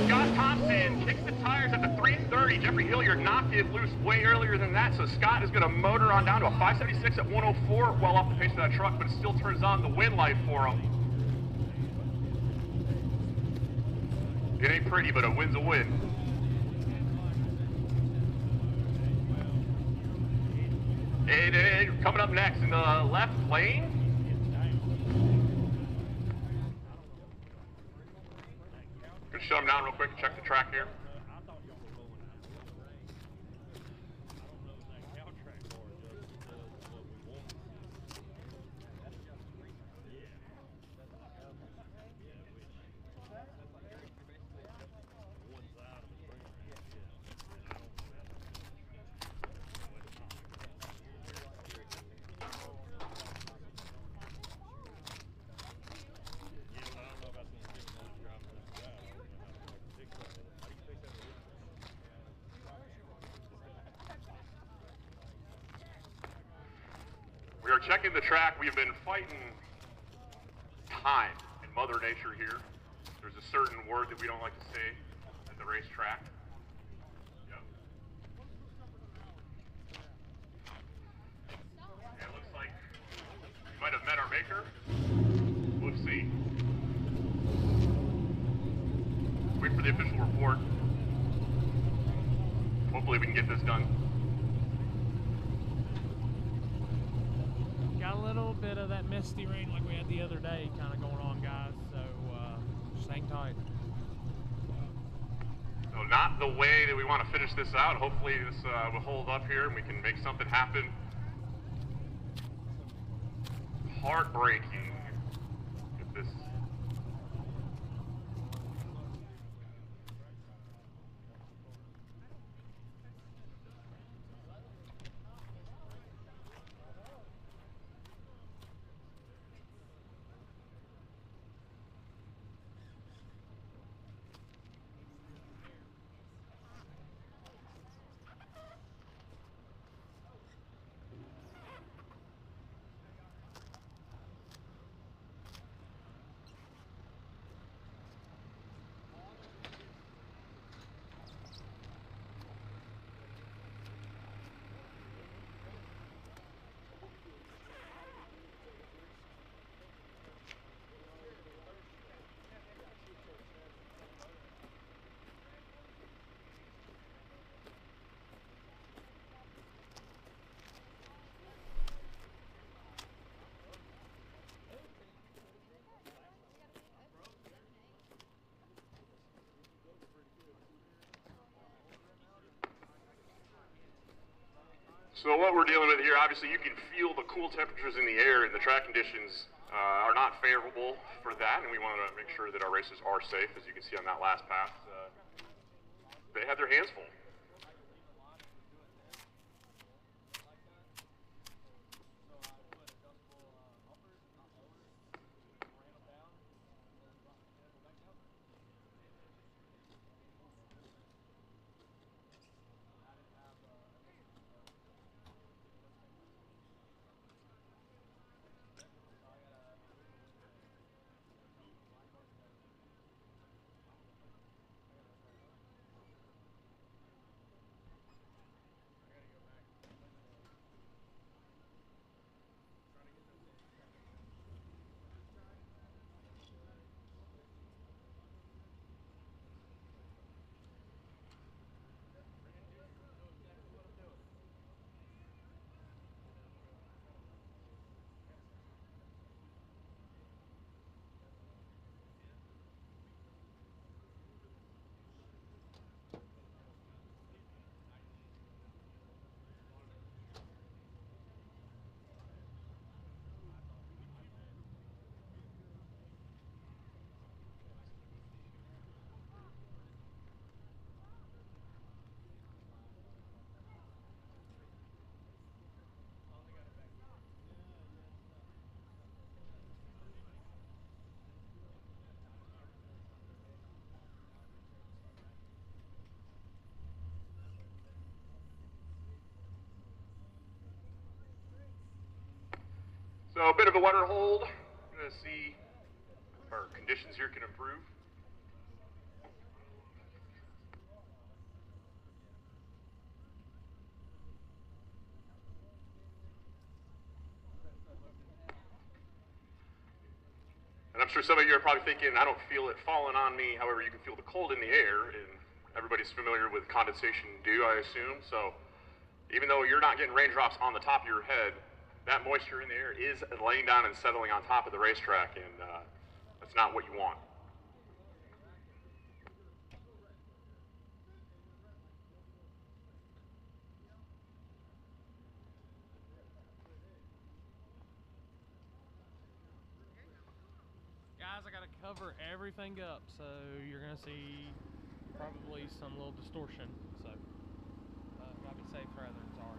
Scott Thompson kicks the tires at the 330. Jeffrey Hilliard knocked it loose way earlier than that, so Scott is going to motor on down to a 576 at 104, well off the pace of that truck, but it still turns on the wind light for him. It ain't pretty, but a win's a win. And coming up next in the left lane. Gonna shut him down real quick and check the track here. We are checking the track. We have been fighting time and Mother Nature here. There's a certain word that we don't like to say at the racetrack. Yep. And it looks like we might have met our maker. We'll see. Wait for the official report. Hopefully we can get this done. Got a little bit of that misty rain like we had the other day kind of going on, guys, so just hang tight. So not the way that we want to finish this out. Hopefully this will hold up here and we can make something happen. Heartbreaking if this. So what we're dealing with here, obviously you can feel the cool temperatures in the air, and the track conditions are not favorable for that, and we want to make sure that our racers are safe. As you can see on that last pass, they have their hands full. So a bit of a water hold. We're going to see if our conditions here can improve. And I'm sure some of you are probably thinking, I don't feel it falling on me. However, you can feel the cold in the air, and everybody's familiar with condensation dew, I assume. So even though you're not getting raindrops on the top of your head, that moisture in the air is laying down and settling on top of the racetrack, and that's not what you want. Guys, I gotta cover everything up, so you're gonna see probably some little distortion. So, gotta be safe rather than sorry.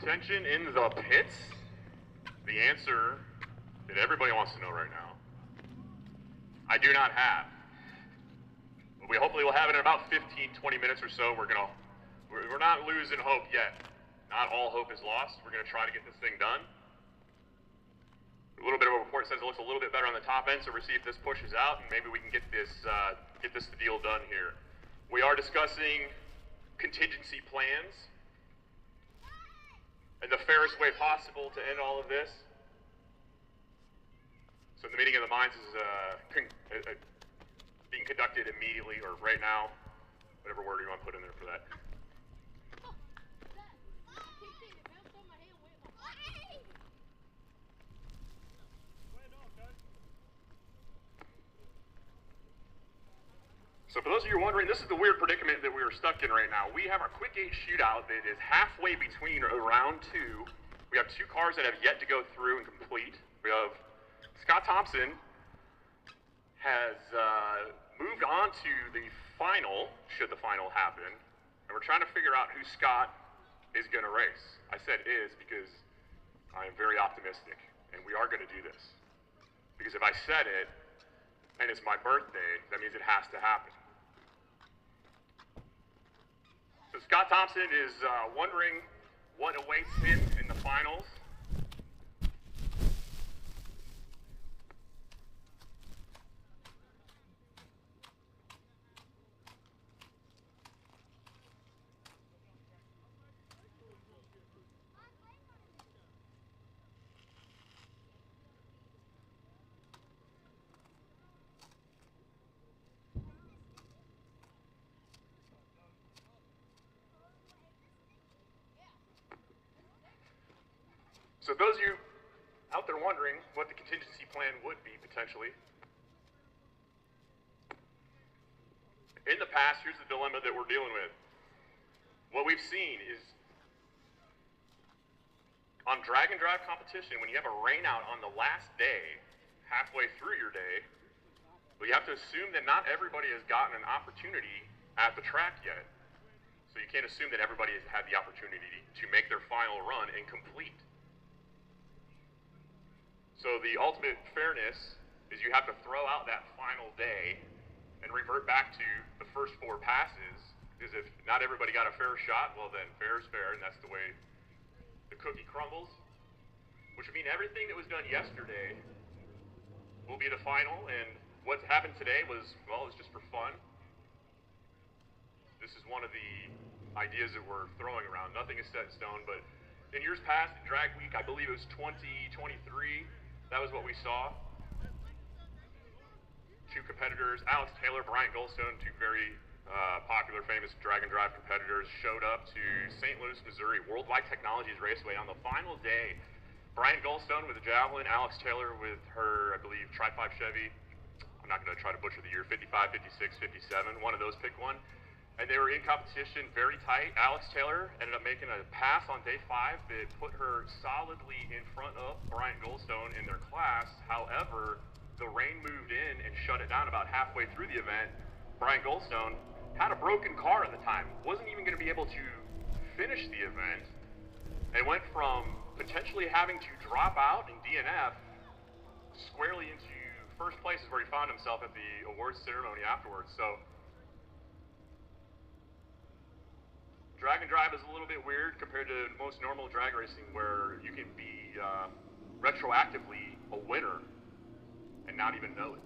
Tension in the pits? The answer that everybody wants to know right now, I do not have. But we hopefully will have it in about 15, 20 minutes or so. We're not losing hope yet. Not all hope is lost. We're gonna try to get this thing done. A little bit of a report says it looks a little bit better on the top end, so we'll see if this pushes out, and maybe we can get this deal done here. We are discussing contingency plans and the fairest way possible to end all of this. So the meeting of the minds is being conducted immediately, or right now, whatever word you want to put in there for that. So for those of you wondering, this is the weird predicament that we are stuck in right now. We have our quick 8 shootout that is halfway between round 2. We have 2 cars that have yet to go through and complete. We have Scott Thompson has moved on to the final, should the final happen, and we're trying to figure out who Scott is going to race. I said is because I am very optimistic, and we are going to do this. Because if I said it, and it's my birthday, that means it has to happen. So Scott Thompson is wondering what awaits him in the finals. So those of you out there wondering what the contingency plan would be potentially, in the past, here's the dilemma that we're dealing with. What we've seen is on drag and drive competition, when you have a rain out on the last day, halfway through your day, well, you have to assume that not everybody has gotten an opportunity at the track yet. So you can't assume that everybody has had the opportunity to make their final run and complete. So the ultimate fairness is you have to throw out that final day and revert back to the first 4 passes, because if not everybody got a fair shot, well then fair is fair, and that's the way the cookie crumbles, which would mean everything that was done yesterday will be the final, and what happened today was, well, it's just for fun. This is one of the ideas that we're throwing around. Nothing is set in stone, but in years past, in Drag Week, I believe it was 2023, that was what we saw. 2 competitors, Alex Taylor, Bryant Goldstone, 2 very popular, famous drag and drive competitors, showed up to St. Louis, Missouri, Worldwide Technologies Raceway on the final day. Bryant Goldstone with a Javelin, Alex Taylor with her, I believe, Tri-5 Chevy. I'm not going to try to butcher the year, 55, 56, 57, one of those, pick one. And they were in competition, very tight. Alex Taylor ended up making a pass on day 5 that put her solidly in front of Bryant Goldstone in their class. However, the rain moved in and shut it down about halfway through the event. Bryant Goldstone had a broken car at the time, wasn't even going to be able to finish the event, and went from potentially having to drop out in DNF squarely into first place, is where he found himself at the awards ceremony afterwards. So drag and drive is a little bit weird compared to most normal drag racing, where you can be retroactively a winner and not even know it.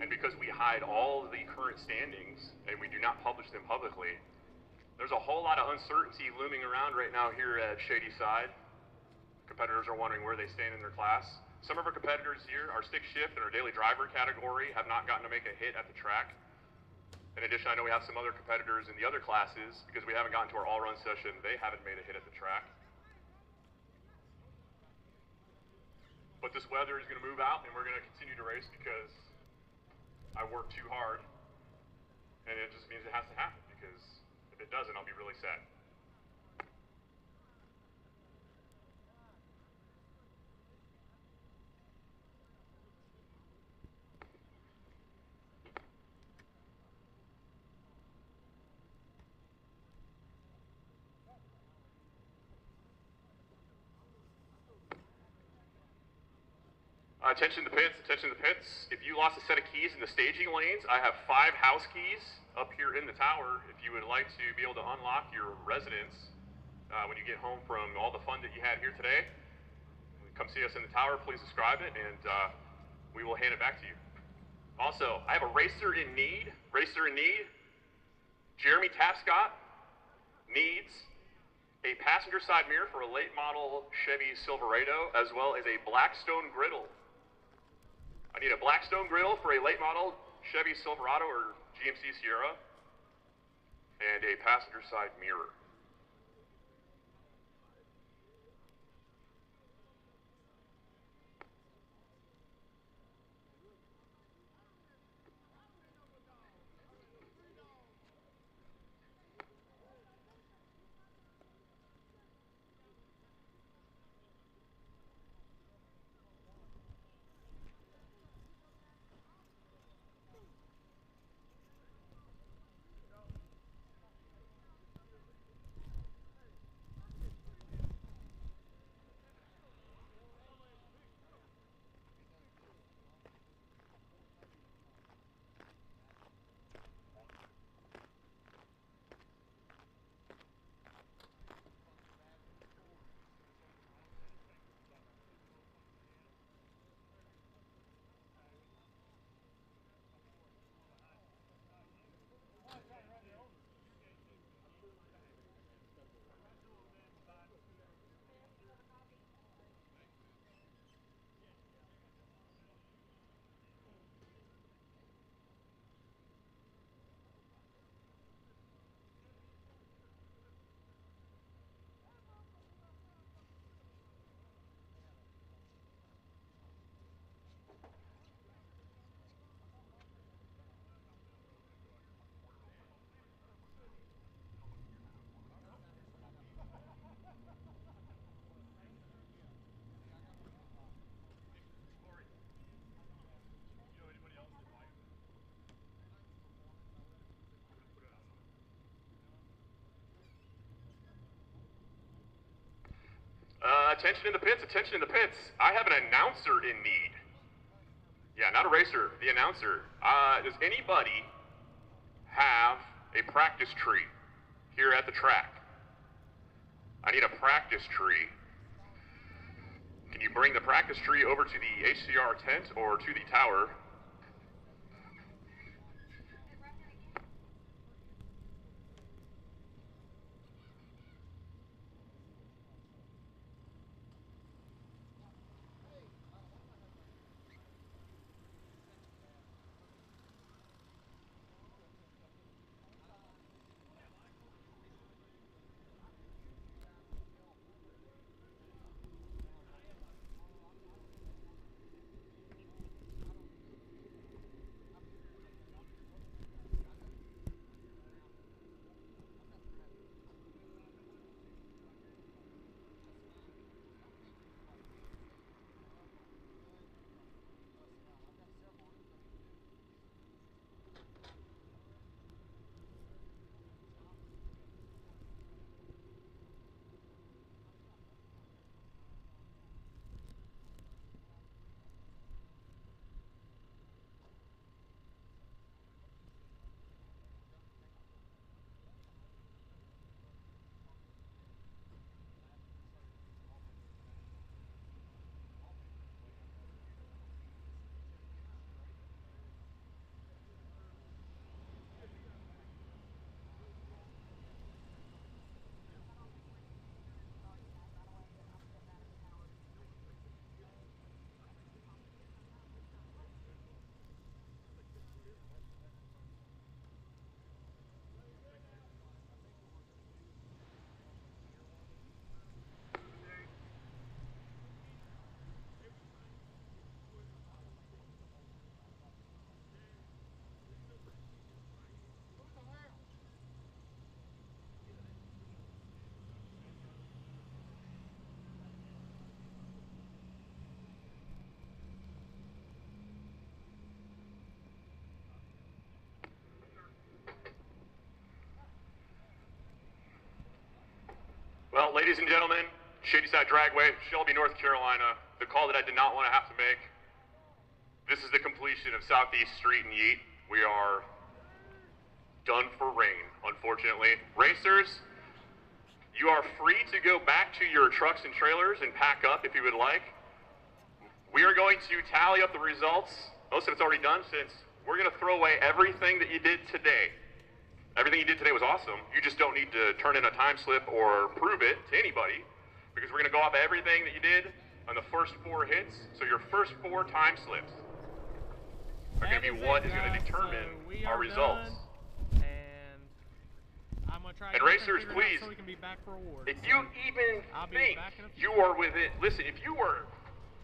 And because we hide all the current standings and we do not publish them publicly, there's a whole lot of uncertainty looming around right now here at Shadyside. Competitors are wondering where they stand in their class. Some of our competitors here, our stick shift and our daily driver category, have not gotten to make a hit at the track. In addition, I know we have some other competitors in the other classes, because we haven't gotten to our all-run session, they haven't made a hit at the track. But this weather is going to move out, and we're going to continue to race because I work too hard, and it just means it has to happen, because if it doesn't, I'll be really sad. Attention to the pits, attention to the pits. If you lost a set of keys in the staging lanes, I have 5 house keys up here in the tower. If you would like to be able to unlock your residence when you get home from all the fun that you had here today, come see us in the tower, please describe it, and we will hand it back to you. Also, I have a racer in need. Jeremy Tapscott needs a passenger side mirror for a late model Chevy Silverado, as well as a Blackstone griddle. I need a Blackstone griddle for a late model Chevy Silverado or GMC Sierra, and a passenger side mirror. Attention in the pits, attention in the pits. I have an announcer in need. Yeah, not a racer, the announcer. Does anybody have a practice tree here at the track? I need a practice tree. Can you bring the practice tree over to the HCR tent or to the tower? Well, ladies and gentlemen, Shadyside Dragway, Shelby, North Carolina, the call that I did not want to have to make. This is the completion of Southeast Street N Yeet. We are done for rain, unfortunately. Racers, you are free to go back to your trucks and trailers and pack up if you would like. We are going to tally up the results. Most of it's already done, since we're going to throw away everything that you did today. Everything you did today was awesome. You just don't need to turn in a time slip or prove it to anybody, because we're going to go off everything that you did on the first 4 hits. So your first 4 time slips are going to be what is going to determine our results. And I'm going to try and to racers, figure it out please, so we can be back for awards. if you even think you are within, listen, if you were